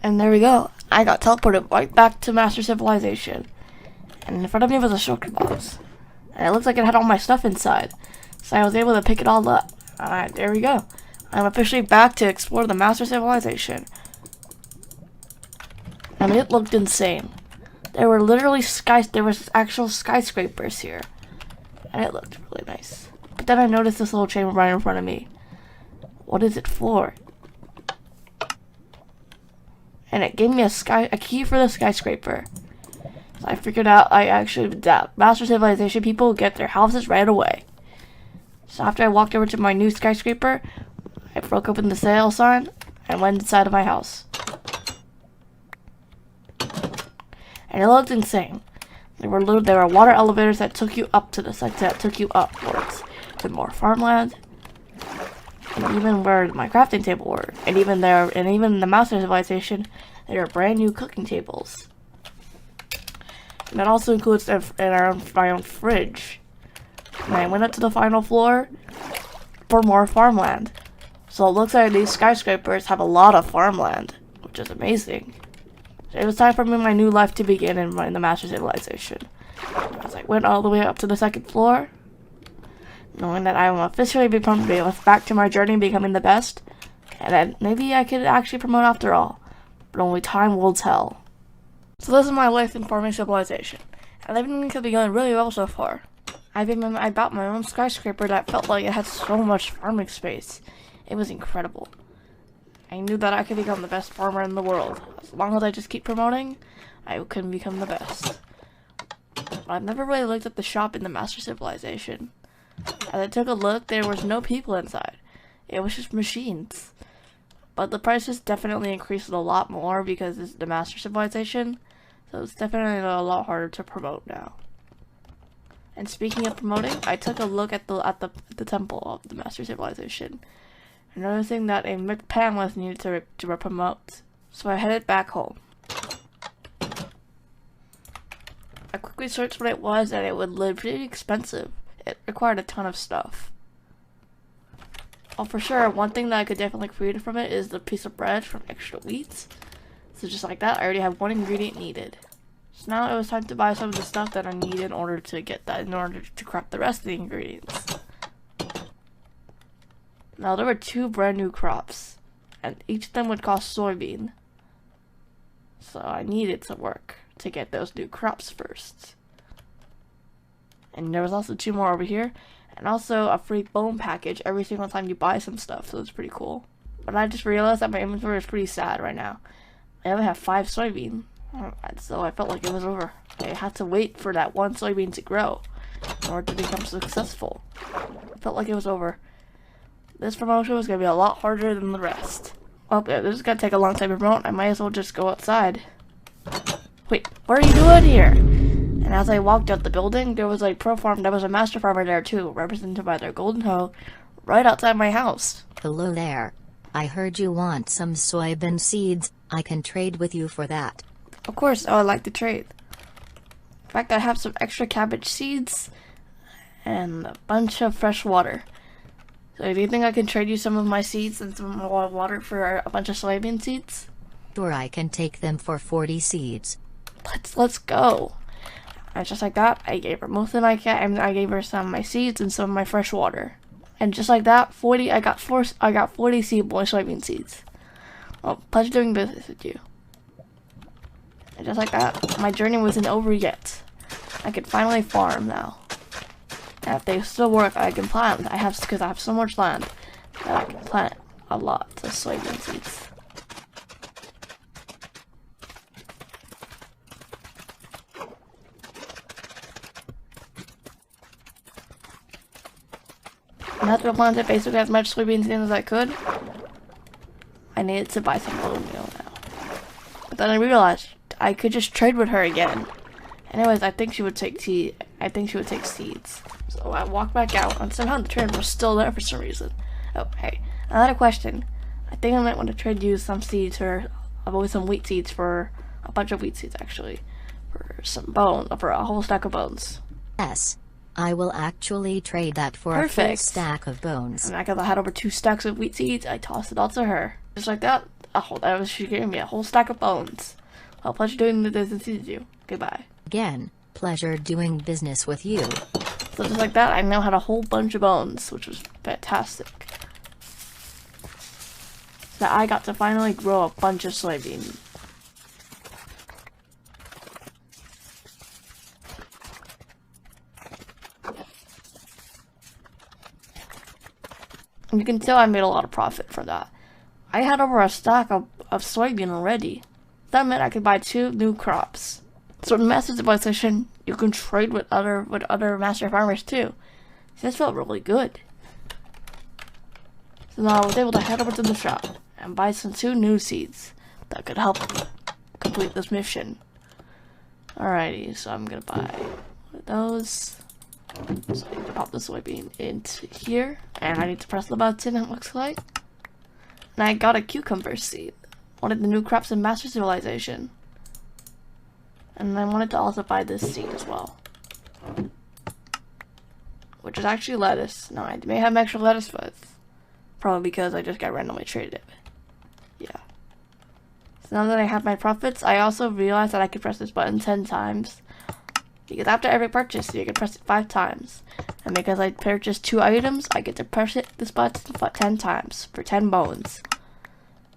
And there we go. I got teleported right back to Master Civilization. And in front of me was a shulker box. And it looks like it had all my stuff inside. So I was able to pick it all up. Alright, there we go. I'm officially back to explore the Master Civilization. I mean, it looked insane. There were literally there was actual skyscrapers here. And it looked really nice. But then I noticed this little chamber right in front of me. What is it for? and it gave me a key for the skyscraper. So I figured out that Master Civilization people get their houses right away. So after I walked over to my new skyscraper, I broke open the sale sign and went inside of my house. And it looked insane. There were water elevators that took you up to the site, that took you upwards to more farmland, and even where my crafting table were, and even in the Master Civilization, there are brand new cooking tables. And that also includes my own fridge. And I went up to the final floor for more farmland. So it looks like these skyscrapers have a lot of farmland, which is amazing. So it was time for my new life to begin in the Master Civilization. As I went all the way up to the second floor, knowing that I will officially be back to my journey becoming the best, and that maybe I could actually promote after all, but only time will tell. So this is my life in Farming Civilization, and everything could be going really well so far. I bought my own skyscraper that felt like it had so much farming space. It was incredible. I knew that I could become the best farmer in the world. As long as I just keep promoting, I can become the best. But I've never really looked at the shop in the Master Civilization. As I took a look, there was no people inside. It was just machines. But the prices definitely increased a lot more because it's the Master Civilization, so it's definitely a lot harder to promote now. And speaking of promoting, I took a look at the temple of the Master Civilization, and noticing that a McPan was needed to promote, so I headed back home. I quickly searched what it was, and it would look pretty expensive. It required a ton of stuff. Oh, for sure, one thing that I could definitely create from it is the piece of bread from extra wheat. So just like that, I already have one ingredient needed. So now it was time to buy some of the stuff that I need in order to craft the rest of the ingredients. Now there were 2 brand new crops, and each of them would cost soybean. So I needed some work to get those new crops first. And there was also 2 more over here, and also a free bone package every single time you buy some stuff, so it's pretty cool. But I just realized that my inventory is pretty sad right now. I only have 5 soybean, so I felt like it was over. I had to wait for that 1 soybean to grow in order to become successful. I felt like it was over. This promotion was going to be a lot harder than the rest. Well, yeah, this is going to take a long time to promote. I might as well just go outside. Wait, what are you doing here? And as I walked out the building, there was there was a master farmer there too, represented by their golden hoe, right outside my house. Hello there. I heard you want some soybean seeds. I can trade with you for that. Of course, I would like to trade. In fact, I have some extra cabbage seeds and a bunch of fresh water. So do you think I can trade you some of my seeds and some more water for a bunch of soybean seeds? Sure, I can take them for 40 seeds. Let's go. And just like that, I gave her most of my I gave her some of my seeds and some of my fresh water. And just like that, I got 40 soybean seeds. Well, pleasure doing business with you. And just like that, my journey wasn't over yet. I could finally farm now. And if they still work, I can plant. Because I have so much land that I can plant a lot of soybean seeds. And after I planted basically as much soybean seeds as I could, I needed to buy some bone meal now. But then I realized I could just trade with her again. Anyways, I think she would take seeds. So I walked back out, and somehow the trade was still there for some reason. Oh, hey, I had a question. I think I might want to trade you some seeds for, some wheat seeds for a bunch of wheat seeds actually, for a whole stack of bones. Yes, I will actually trade that for a full stack of bones. And I had over 2 stacks of wheat seeds. I tossed it all to her, just like that. She gave me a whole stack of bones. Well, pleasure doing the business with you. Goodbye. Again, pleasure doing business with you. So just like that, I now had a whole bunch of bones, which was fantastic. So I got to finally grow a bunch of soybeans. You can tell I made a lot of profit for that. I had over a stack of soybean already. That meant I could buy 2 new crops. So in Master Civilization, you can trade with other Master Farmers too. So this felt really good. So now I was able to head over to the shop and buy some 2 new seeds that could help complete this mission. Alrighty, so I'm gonna buy one of those. So I need to pop the soybean into here, and I need to press the button, it looks like. And I got a cucumber seed, one of the new crops in Master Civilization. And I wanted to also buy this seed as well, which is actually lettuce. Now I may have extra lettuce, but probably because I just got randomly traded it. Yeah. So now that I have my profits, I also realized that I could press this button 10 times. Because after every purchase, you can press it 5 times. And because I purchased 2 items, I get to press this button 10 times for 10 bones.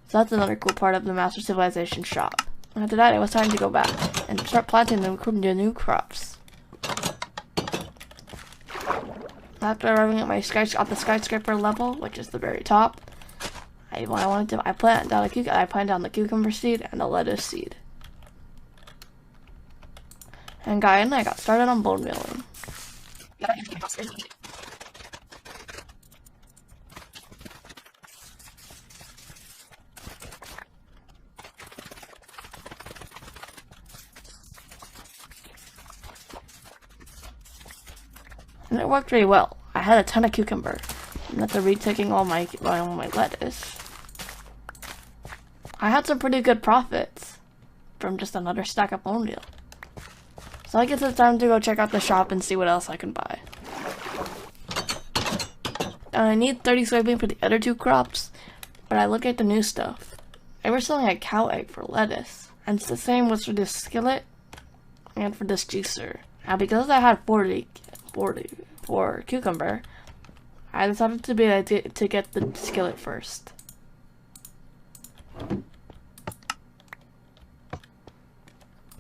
So that's another cool part of the Master Civilization shop. After that, it was time to go back and start planting the new crops. After arriving at my the skyscraper level, which is the very top, I planted down the cucumber seed and the lettuce seed. And I got started on bone mealing. And it worked really well. I had a ton of cucumber, and after retaking all my lettuce, I had some pretty good profits from just another stack of bone meal. So I guess it's time to go check out the shop and see what else I can buy. And I need 30 soybean for the other 2 crops, but I look at the new stuff. They were selling a cow egg for lettuce, and it's the same with for this skillet and for this juicer. Now because I had 40 for cucumber, I decided to get the skillet first.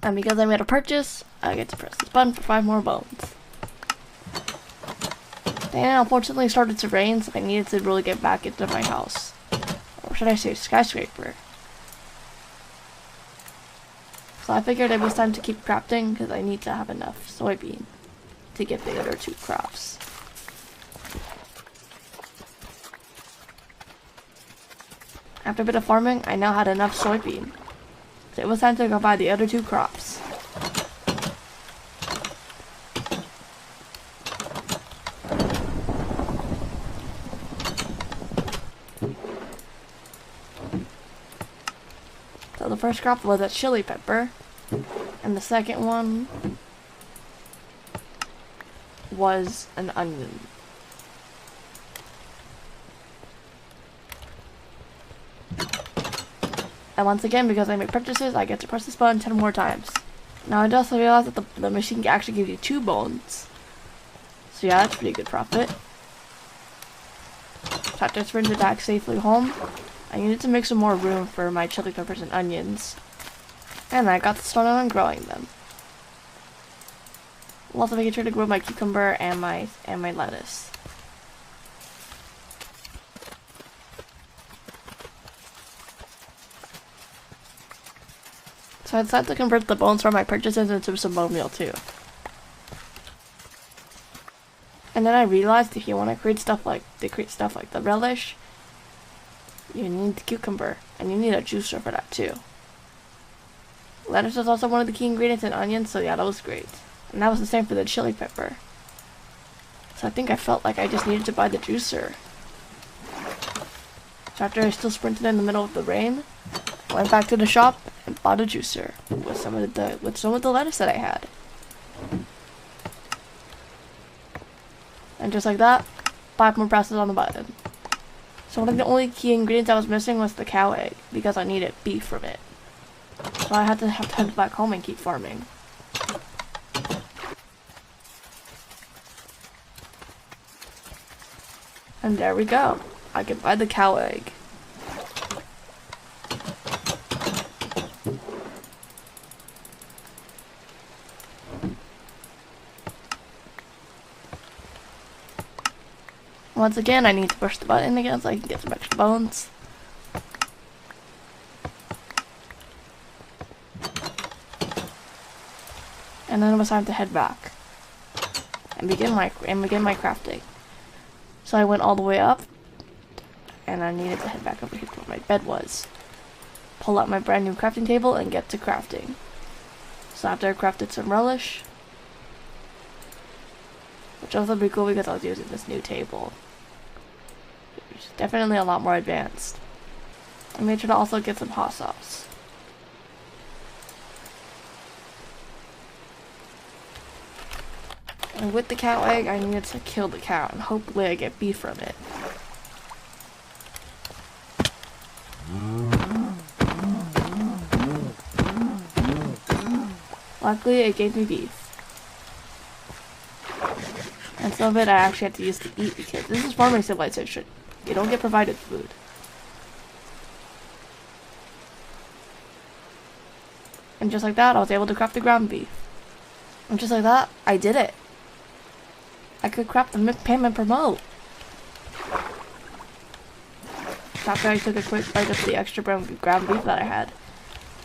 And because I made a purchase, I get to press this button for 5 more bones. Then unfortunately it started to rain, so I needed to really get back into my house. Or should I say skyscraper. So I figured it was time to keep crafting because I need to have enough soybean to get the other 2 crops. After a bit of farming, I now had enough soybean. So it was time to go buy the other 2 crops. So the first crop was a chili pepper, and the second one was an onion. And once again, because I make purchases, I get to press this button 10 more times. Now I just realized that the machine can actually give you 2 bones. So yeah, that's pretty good profit. So after I sprinted back safely home, I needed to make some more room for my chili peppers and onions. And I got started on growing them. I'll also making sure to grow my cucumber and my lettuce. So I decided to convert the bones from my purchases into some bone meal too. And then I realized if you want to create stuff like the relish, you need the cucumber, and you need a juicer for that too. Lettuce is also one of the key ingredients in onions, so yeah, that was great. And that was the same for the chili pepper. So I think I felt like I just needed to buy the juicer. So after I still sprinted in the middle of the rain, I went back to the shop and bought a juicer with some of the lettuce that I had. And just like that, 5 more presses on the button. So one of the only key ingredients I was missing was the cow egg, because I needed beef from it. So I had to head back home and keep farming. And there we go. I can buy the cow egg. Once again, I need to push the button again so I can get some extra bones. And then it was time to head back and begin my crafting. So I went all the way up, and I needed to head back over here to where my bed was. Pull out my brand new crafting table and get to crafting. So after I crafted some relish, which also would be cool because I was using this new table, which is definitely a lot more advanced. I made sure to also get some hot sauce. And with the cow egg, I needed to kill the cow, and hopefully I get beef from it. Luckily, it gave me beef. And some of it I actually had to use to eat because this is farming civilization. You don't get provided food. And just like that, I was able to craft the ground beef. And just like that, I did it. I could craft the McPam and promote. After I took a quick bite of the extra ground beef that I had,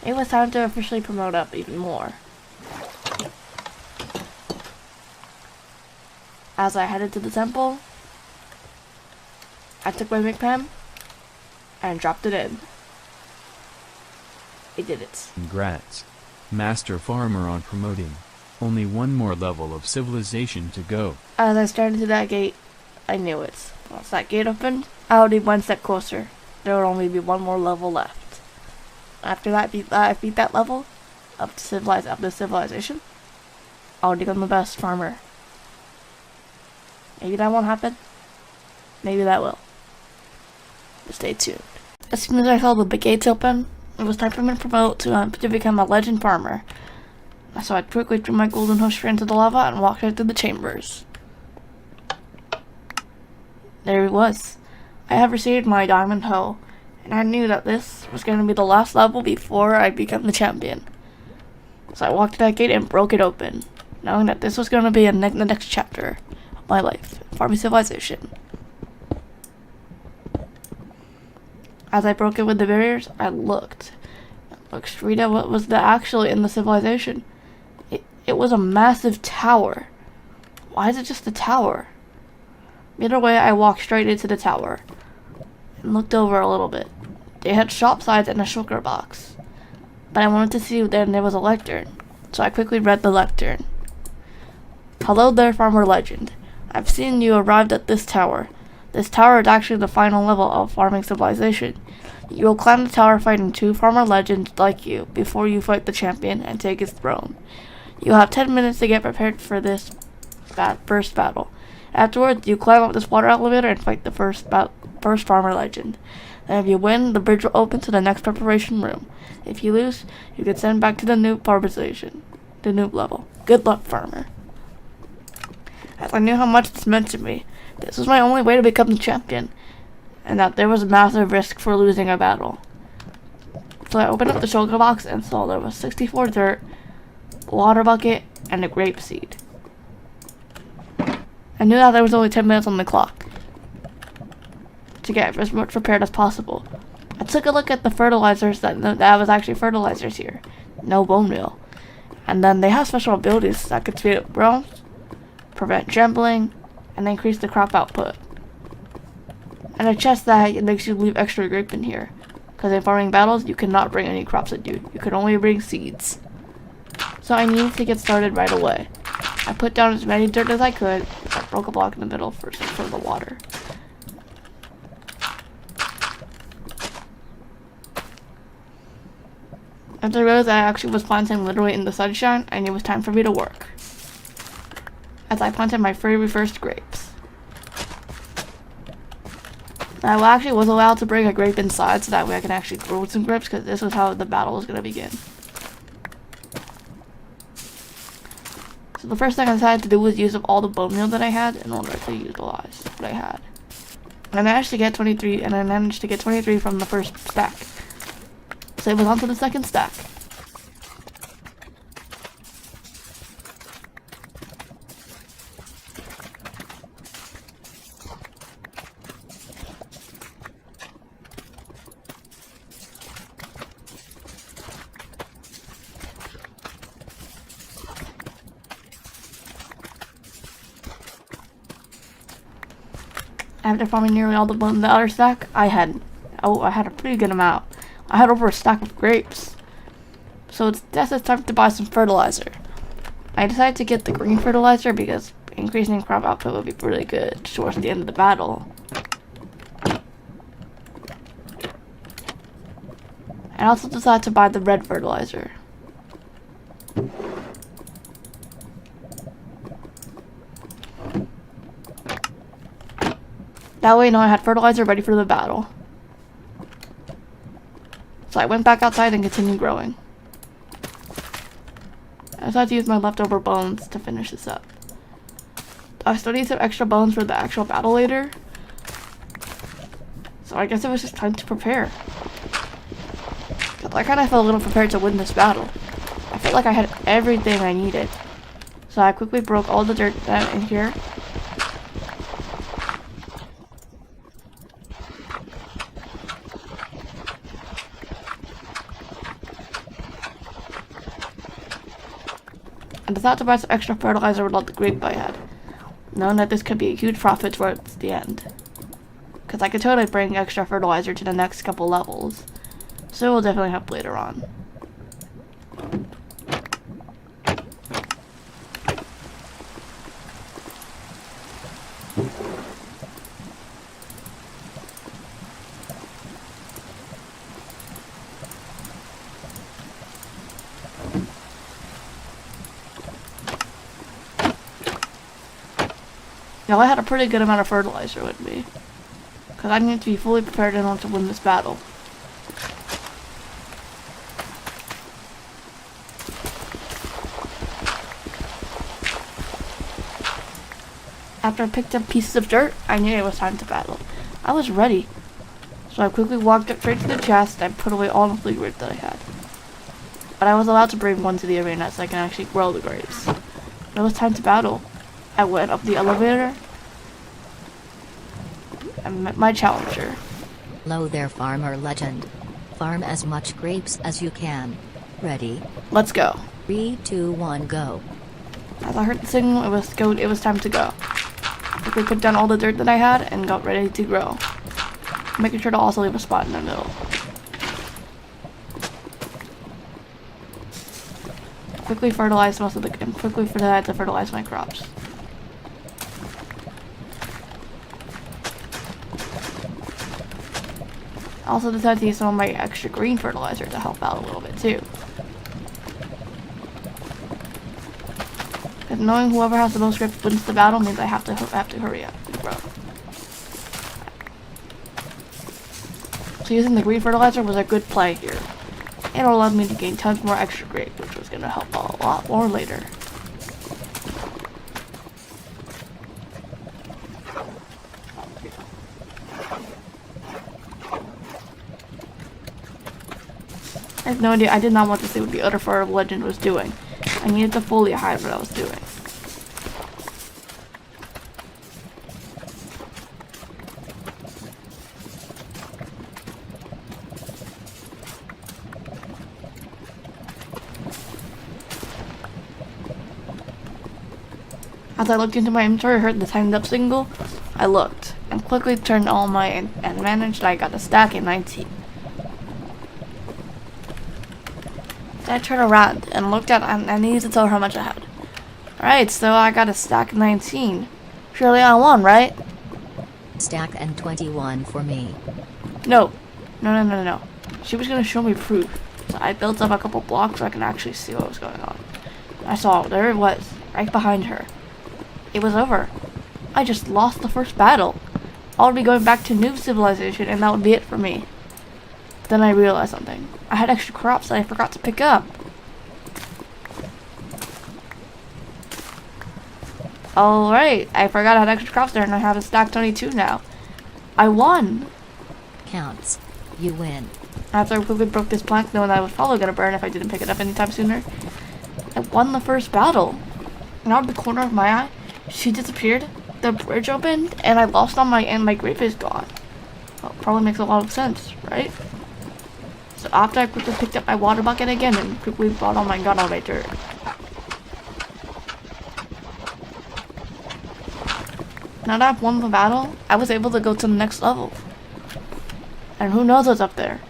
it was time to officially promote up even more. As I headed to the temple, I took my McPam and dropped it in. I did it. Congrats, Master Farmer, on promoting. Only one more level of civilization to go. As I started to that gate, I knew it. Once that gate opened, I would be one step closer. There would only be one more level left. After that, I beat that level up to civilization. I would become the best farmer. Maybe that won't happen. Maybe that will. But stay tuned. As soon as I saw the big gates open, it was time for me to promote to become a legend farmer. So I quickly threw my golden hoe straight into the lava and walked right through the chambers. There it was. I have received my diamond hoe, and I knew that this was going to be the last level before I become the champion. So I walked to that gate and broke it open, knowing that this was going to be the next chapter of my life, farming civilization. As I broke it with the barriers, I looked straight at what was actually in the civilization. It was a massive tower. Why is it just a tower? Either way, I walked straight into the tower and looked over a little bit. They had shop signs and a sugar box, but I wanted to see if there was a lectern, so I quickly read the lectern. Hello there, Farmer Legend. I've seen you arrived at this tower. This tower is actually the final level of farming civilization. You will climb the tower fighting 2 farmer legends like you before you fight the champion and take his throne. You'll have 10 minutes to get prepared for this first battle. Afterwards, you climb up this water elevator and fight the first farmer legend. And if you win, the bridge will open to the next preparation room. If you lose, you get sent back to the noob farmer station, the noob level. Good luck, farmer. As I knew how much this meant to me, this was my only way to become the champion, and that there was a massive risk for losing a battle. So I opened up the shulker box and saw there was 64 dirt, a water bucket, and a grape seed. I knew that there was only 10 minutes on the clock to get as much prepared as possible. I took a look at the fertilizers that was actually fertilizers here. No bone meal. And then they have special abilities that could speed up growth, prevent trembling, and increase the crop output. And a chest that makes you leave extra grape in here. Because in farming battles, you cannot bring any crops with you. You can only bring seeds. So I needed to get started right away. I put down as many dirt as I could. I broke a block in the middle for the water. After I realized I actually was planting literally in the sunshine, and it was time for me to work. As I planted my very first grapes. I actually was allowed to bring a grape inside so that way I can actually grow some grapes, because this was how the battle was going to begin. So the first thing I decided to do was use up all the bone meal that I had in order to utilize what I had. And I managed to get 23, and I managed to get 23 from the first stack. So it was on to the second stack. After farming nearly all the bones in the other stack, I had a pretty good amount. I had over a stack of grapes. So it's time to buy some fertilizer. I decided to get the green fertilizer because increasing crop output would be really good towards the end of the battle. I also decided to buy the red fertilizer. That way, I had fertilizer ready for the battle. So I went back outside and continued growing. I decided to use my leftover bones to finish this up. I still need some extra bones for the actual battle later. So I guess it was just time to prepare. I kind of felt a little prepared to win this battle. I felt like I had everything I needed. So I quickly broke all the dirt in here. I decided to buy some extra fertilizer with all the grape I had, knowing that this could be a huge profit towards the end. Because I could totally bring extra fertilizer to the next couple levels, so it will definitely help later on. Now I had a pretty good amount of fertilizer with me, because I needed to be fully prepared in order to win this battle. After I picked up pieces of dirt, I knew it was time to battle. I was ready, so I quickly walked up straight to the chest and put away all the flea grapes that I had. But I was allowed to bring one to the arena so I can actually grow the grapes. It was time to battle. I went up the elevator and met my challenger. Hello there, Farmer Legend. Farm as much grapes as you can. Ready? Let's go. 3, 2, 1, go. As I heard the signal, it was time to go. Quickly put down all the dirt that I had and got ready to grow, making sure to also leave a spot in the middle. Quickly fertilize to fertilize my crops. I also decided to use some of my extra green fertilizer to help out a little bit too. Because knowing whoever has the most grapes wins the battle means I have to hurry up and grow. So using the green fertilizer was a good play here. It allowed me to gain tons more extra grapes, which was going to help out a lot more later. I have no idea. I did not want to see what the other Fire of Legend was doing. I needed to fully hide what I was doing. As I looked into my inventory, I heard the timed up signal. I looked and quickly turned all my and managed I got a stack in 19. Then I turned around and looked at and I needed to tell her how much I had. Alright, so I got a stack of 19. Surely I won, right? Stack and 21 for me. No. She was gonna show me proof. So I built up a couple blocks so I can actually see what was going on. I saw, there it was, right behind her. It was over. I just lost the first battle. I would be going back to Noob Civilization and that would be it for me. Then I realized something. I had extra crops that I forgot to pick up. Alright, I forgot I had extra crops there and I have a stack 22 now. I won! Counts. You win. After I quickly broke this plank, knowing that I was probably gonna burn if I didn't pick it up anytime sooner, I won the first battle. And out of the corner of my eye, she disappeared, the bridge opened, and I lost all my grape is gone. Well, probably makes a lot of sense, right? So after I quickly picked up my water bucket again and quickly brought all my dirt. Now that I've won the battle, I was able to go to the next level. And who knows what's up there?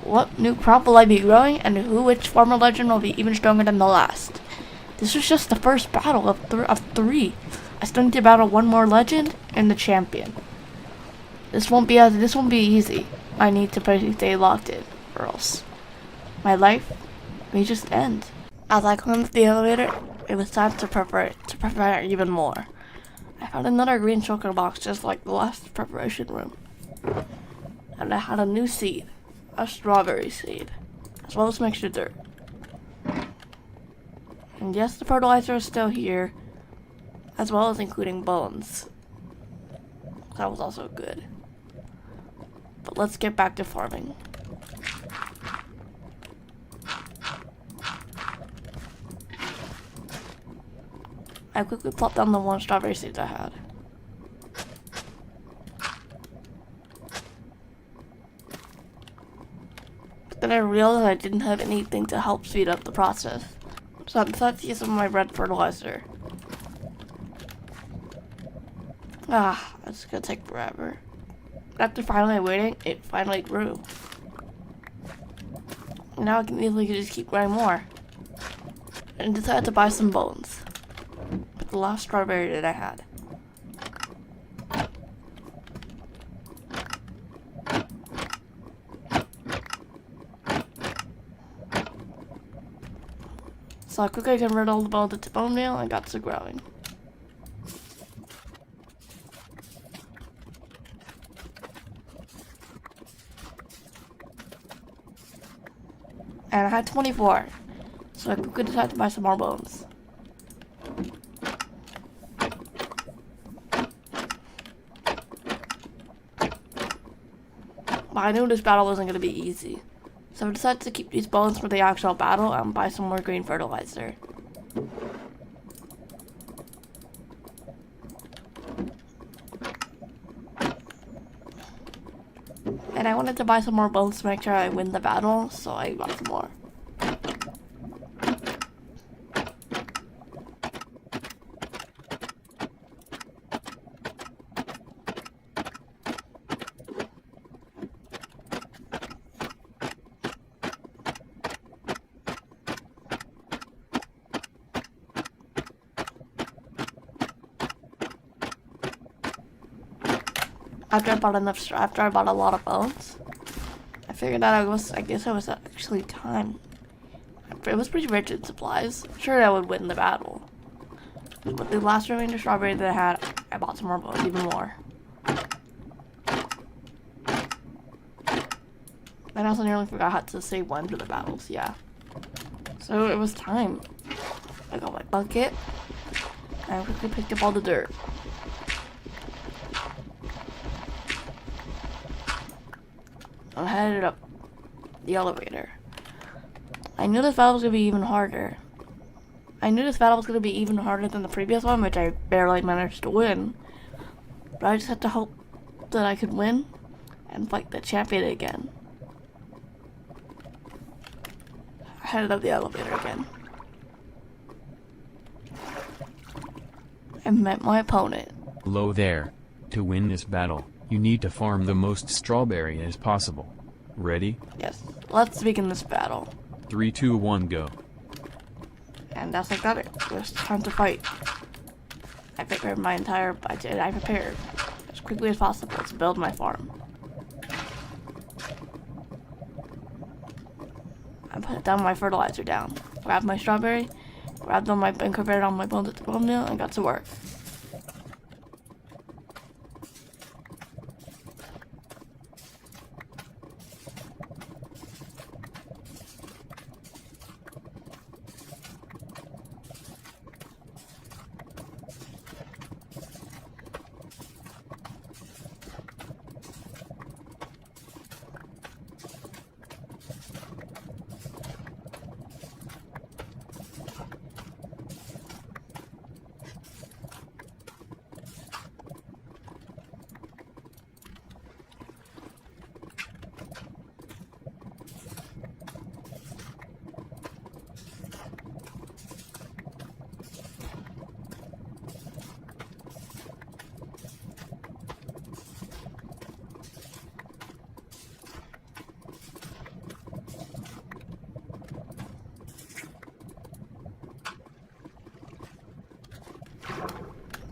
What new crop will I be growing, and which farmer legend will be even stronger than the last? This is just the first battle of 3. I still need to battle one more legend and the champion. This won't be easy. I need to stay locked in, or else my life may just end. As I climbed up the elevator, it was time to prepare even more. I found another green shulker box just like the last preparation room. And I had a new seed, a strawberry seed, as well as mixture dirt. And yes, the fertilizer is still here, as well as including bones. That was also good. But let's get back to farming. I quickly plopped down the one strawberry seed I had. But then I realized I didn't have anything to help speed up the process. So I decided to use some of my red fertilizer. It's gonna take forever. After finally waiting, it finally grew. Now I can easily just keep growing more. And decided to buy some bones. With the last strawberry that I had. So I quickly converted all the bones into bone meal and got to growing. And I had 24, so I quickly decided to buy some more bones. But I knew this battle wasn't going to be easy, so I decided to keep these bones for the actual battle and buy some more green fertilizer. And I wanted to buy some more bones to make sure I win the battle, so I bought some more. After I bought a lot of bones, I figured out I guess it was actually time. It was pretty rich in supplies. Sure, I would win the battle. With the last remaining strawberry that I had, I bought some more bones, even more. I also nearly forgot how to save one for the battles, yeah. So it was time. I got my bucket, and I quickly picked up all the dirt. I headed up the elevator. I knew this battle was going to be even harder. than the previous one, which I barely managed to win. But I just had to hope that I could win and fight the champion again. I headed up the elevator again. I met my opponent. Hello there. To win this battle, you need to farm the most strawberry as possible. Ready? Yes, let's begin this battle. 3, 2, 1, go. And that's like that. It was time to fight. I prepared as quickly as possible to build my farm. I put down my fertilizer down, grabbed my strawberry, and converted all my bones into bone meal, and got to work.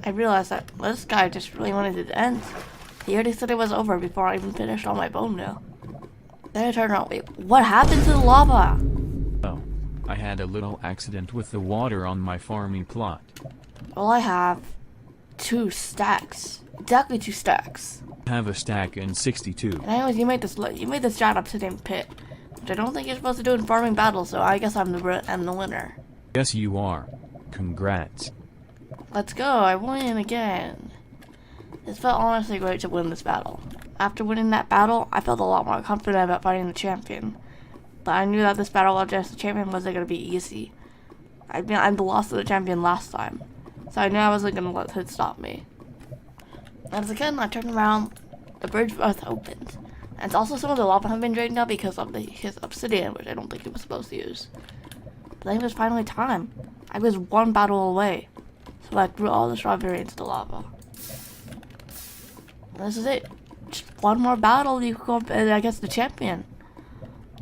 I realized that this guy just really wanted it to end. He already said it was over before I even finished all my bone meal. Then I turned around. Wait, what happened to the lava? Oh, I had a little accident with the water on my farming plot. Well, I have 2 stacks. Exactly 2 stacks. I have a stack in 62. And anyways, you made this giant obsidian pit, which I don't think you're supposed to do in farming battles, so I guess I'm the winner. Yes, you are. Congrats. Let's go, I win again. It felt honestly great to win this battle. After winning that battle, I felt a lot more confident about fighting the champion. But I knew that this battle against the champion wasn't going to be easy. I lost to the champion last time, so I knew I wasn't going to let it stop me. As again, I turned around, the bridge was opened. And also some of the lava had been drained out because of his obsidian, which I don't think he was supposed to use. But then it was finally time. I was 1 battle away. So I threw all the strawberry into the lava. And this is it. Just 1 more battle, you go up against the champion.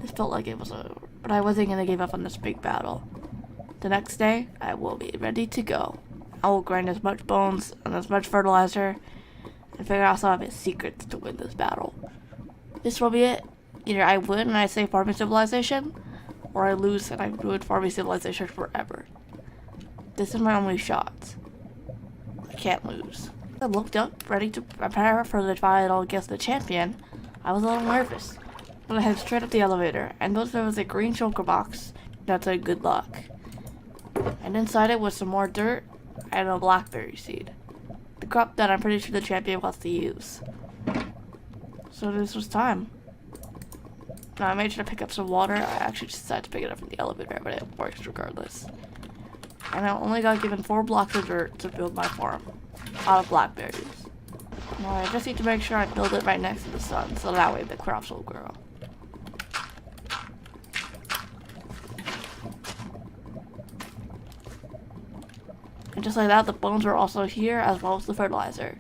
This felt like it was over, but I wasn't going to give up on this big battle. The next day, I will be ready to go. I will grind as much bones and as much fertilizer and figure out some of his secrets to win this battle. This will be it. Either I win and I save farming civilization, or I lose and I ruin farming civilization forever. This is my only shot. I can't lose. I looked up, ready to prepare for the battle against the champion. I was a little nervous, but I headed straight up the elevator and noticed there was a green shulker box that said good luck. And inside it was some more dirt and a blackberry seed. The crop that I'm pretty sure the champion wants to use. So this was time. Now I made sure to pick up some water. I actually just decided to pick it up from the elevator, but it works regardless. And I only got given 4 blocks of dirt to build my farm out of blackberries. Now I just need to make sure I build it right next to the sun, so that way the crops will grow. And just like that, the bones are also here, as well as the fertilizer.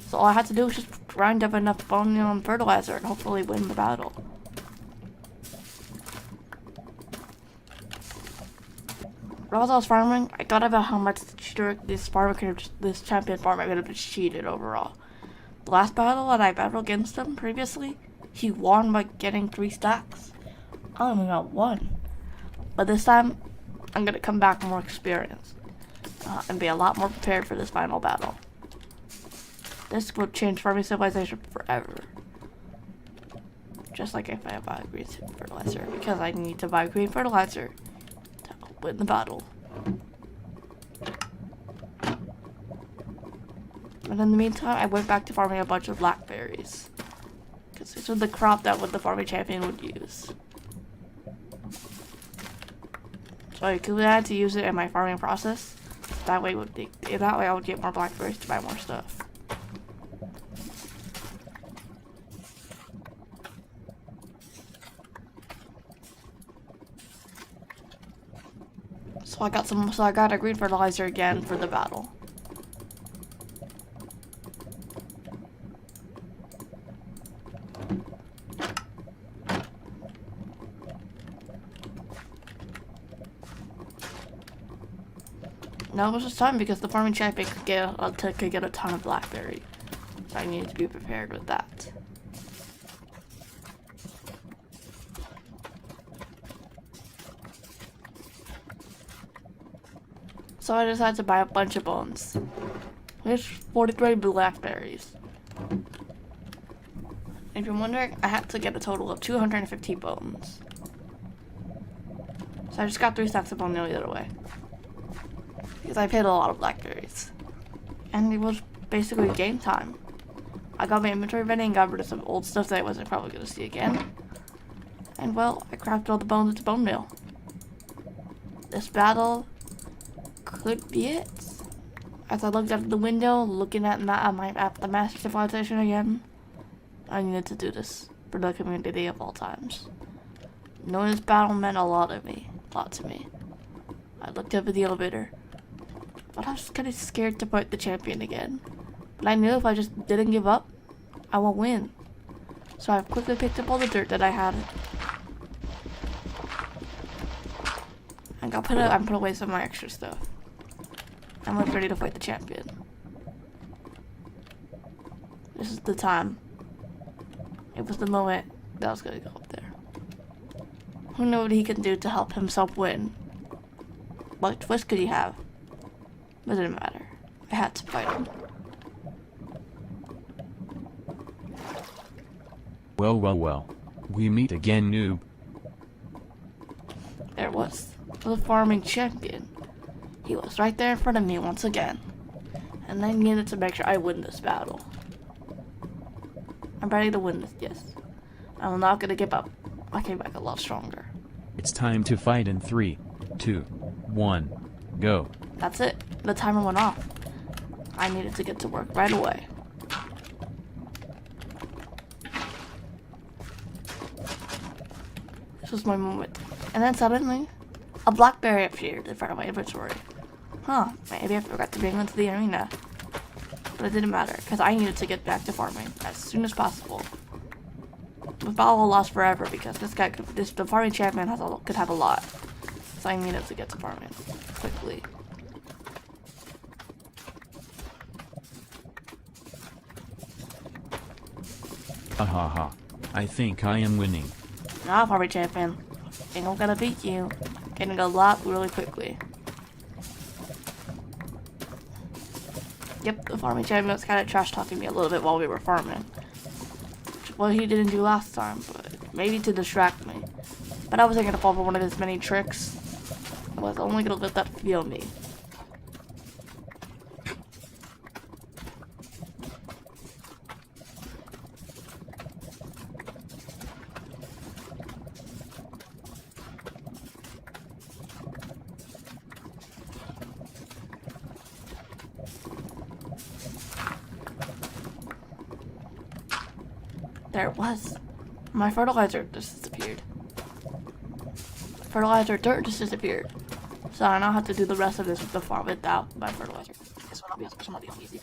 So all I had to do was just grind up enough bone meal and fertilizer and hopefully win the battle. While I was farming, I thought about how much this champion farmer could have been cheated overall. The last battle that I battled against him previously, he won by getting 3 stacks. I only got 1. But this time, I'm gonna come back more experienced and be a lot more prepared for this final battle. This will change farming civilization forever. Just like if I buy green fertilizer, because I need to buy green fertilizer to win the battle. And in the meantime, I went back to farming a bunch of blackberries, because this was the crop that the farming champion would use. So I could had to use it in my farming process. That way I would get more blackberries to buy more stuff. So I got a green fertilizer again for the battle. Now it was just time because the farming champion could get a ton of blackberry. So I needed to be prepared with that. So I decided to buy a bunch of bones. There's 43 blackberries. If you're wondering, I had to get a total of 250 bones. So I just got 3 stacks of bone meal either way. Because I paid a lot of blackberries. And it was basically game time. I got my inventory ready and got rid of some old stuff that I wasn't probably going to see again. And well, I crafted all the bones into bone meal. This battle could be it. As I looked out the window, looking at the master civilization again, I needed to do this for the community of all times. Knowing this battle meant a lot to me. I looked up at the elevator, but I was kind of scared to fight the champion again. But I knew if I just didn't give up, I will win. So I quickly picked up all the dirt that I had. And I put away some of my extra stuff. I'm like ready to fight the champion. This is the time. It was the moment that I was gonna go up there. Who knew what he could do to help himself win? What twist could he have? But it didn't matter. I had to fight him. Well. We meet again, noob. There was the farming champion. He was right there in front of me once again. And I needed to make sure I win this battle. I'm ready to win this, yes. I'm not gonna give up. I came back a lot stronger. It's time to fight in 3, 2, 1, go. That's it. The timer went off. I needed to get to work right away. This was my moment. And then suddenly, a blackberry appeared in front of my inventory. Huh, maybe I forgot to bring one to the arena. But it didn't matter, because I needed to get back to farming as soon as possible. The battle will last forever because the farming champion could have a lot. So I needed to get to farming quickly. Hahaha. I think I am winning. Nah, farming champion. I think I'm gonna beat you. Getting a lot really quickly. Yep, the farming champion was kind of trash talking me a little bit while we were farming. Which, well, he didn't do last time, but maybe to distract me. But I wasn't gonna fall for one of his many tricks. I was only gonna let that feel me. There it was. My fertilizer just disappeared. Fertilizer dirt just disappeared. So I now have to do the rest of this with the farm without my fertilizer. This one will be easy.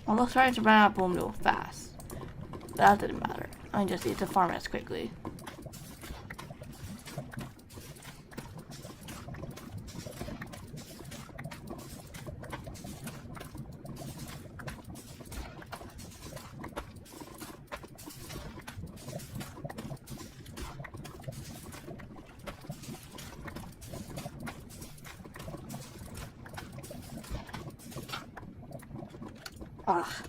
I was trying to run out of bone meal fast. That didn't matter. I just need to farm as quickly. Ah.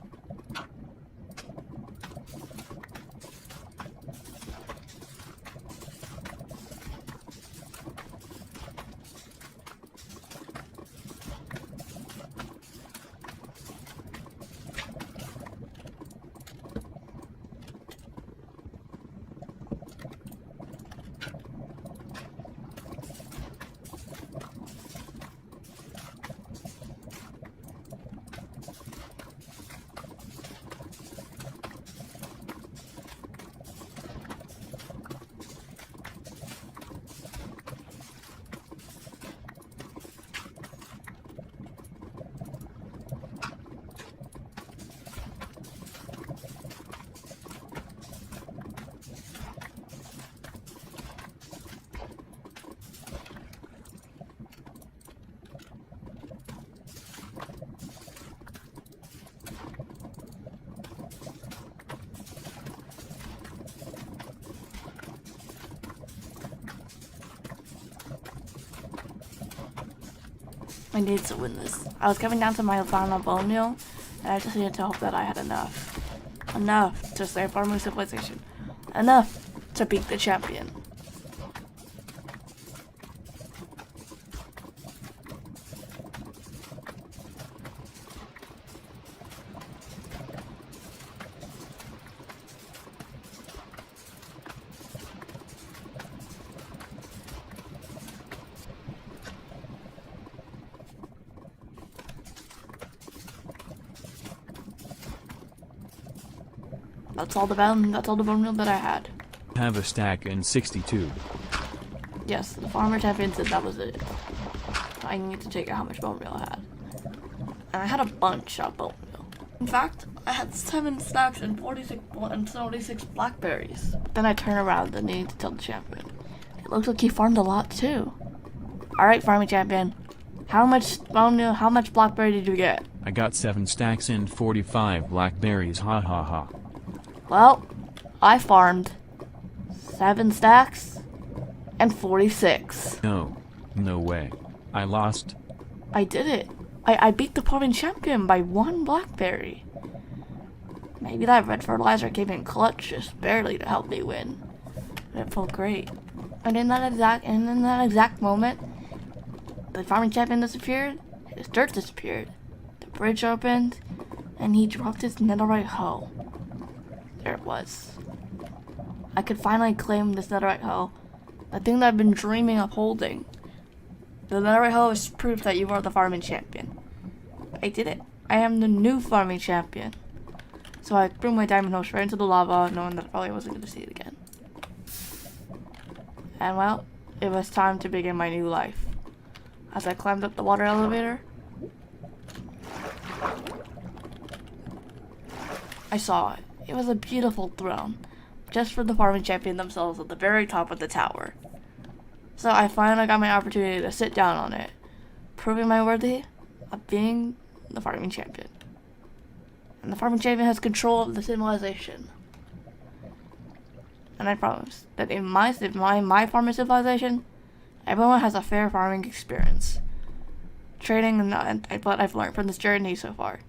I needed to win this. I was coming down to my final bone meal, and I just needed to hope that I had enough. Enough to save farming civilization. Enough to beat the champion. That's all the bone meal that I had. Have a stack in 62. Yes, the farmer champion said that was it. I need to check out how much bone meal I had. and I had a bunch of bone meal. In fact, I had 7 stacks and 76 blackberries. Then I turned around and needed to tell the champion. It looks like he farmed a lot too. Alright, farming champion. How much bone meal, how much blackberry did you get? I got 7 stacks and 45 blackberries, ha ha ha. Well, I farmed 7 stacks and 46. No way. I lost. I did it. I beat the farming champion by 1 blackberry. Maybe that red fertilizer came in clutch just barely to help me win. It felt great. And in that exact moment, the farming champion disappeared, his dirt disappeared, the bridge opened, and he dropped his netherite hoe. There it was. I could finally claim this netherite hoe, the thing that I've been dreaming of holding. The netherite hoe is proof that you are the farming champion. I did it. I am the new farming champion. So I threw my diamond hoe straight into the lava, knowing that I probably wasn't going to see it again. And well, it was time to begin my new life. As I climbed up the water elevator, I saw it. It was a beautiful throne, just for the farming champion themselves at the very top of the tower. So I finally got my opportunity to sit down on it, proving my worthy of being the farming champion. And the farming champion has control of the civilization. And I promise that in my farming civilization, everyone has a fair farming experience. Trading and what I've learned from this journey so far.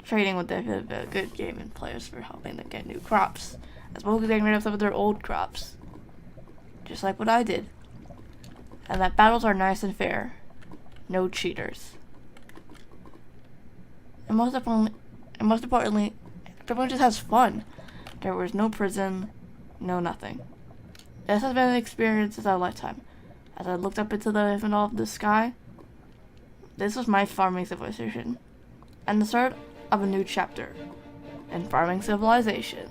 Trading with the good gaming players for helping them get new crops, as well as getting rid of some of their old crops. Just like what I did. And that battles are nice and fair. No cheaters. And most importantly, everyone just has fun. There was no prison, no nothing. This has been an experience of a lifetime. As I looked up into the infinite of the sky, this was my farming civilization, and the start of a new chapter in farming civilization.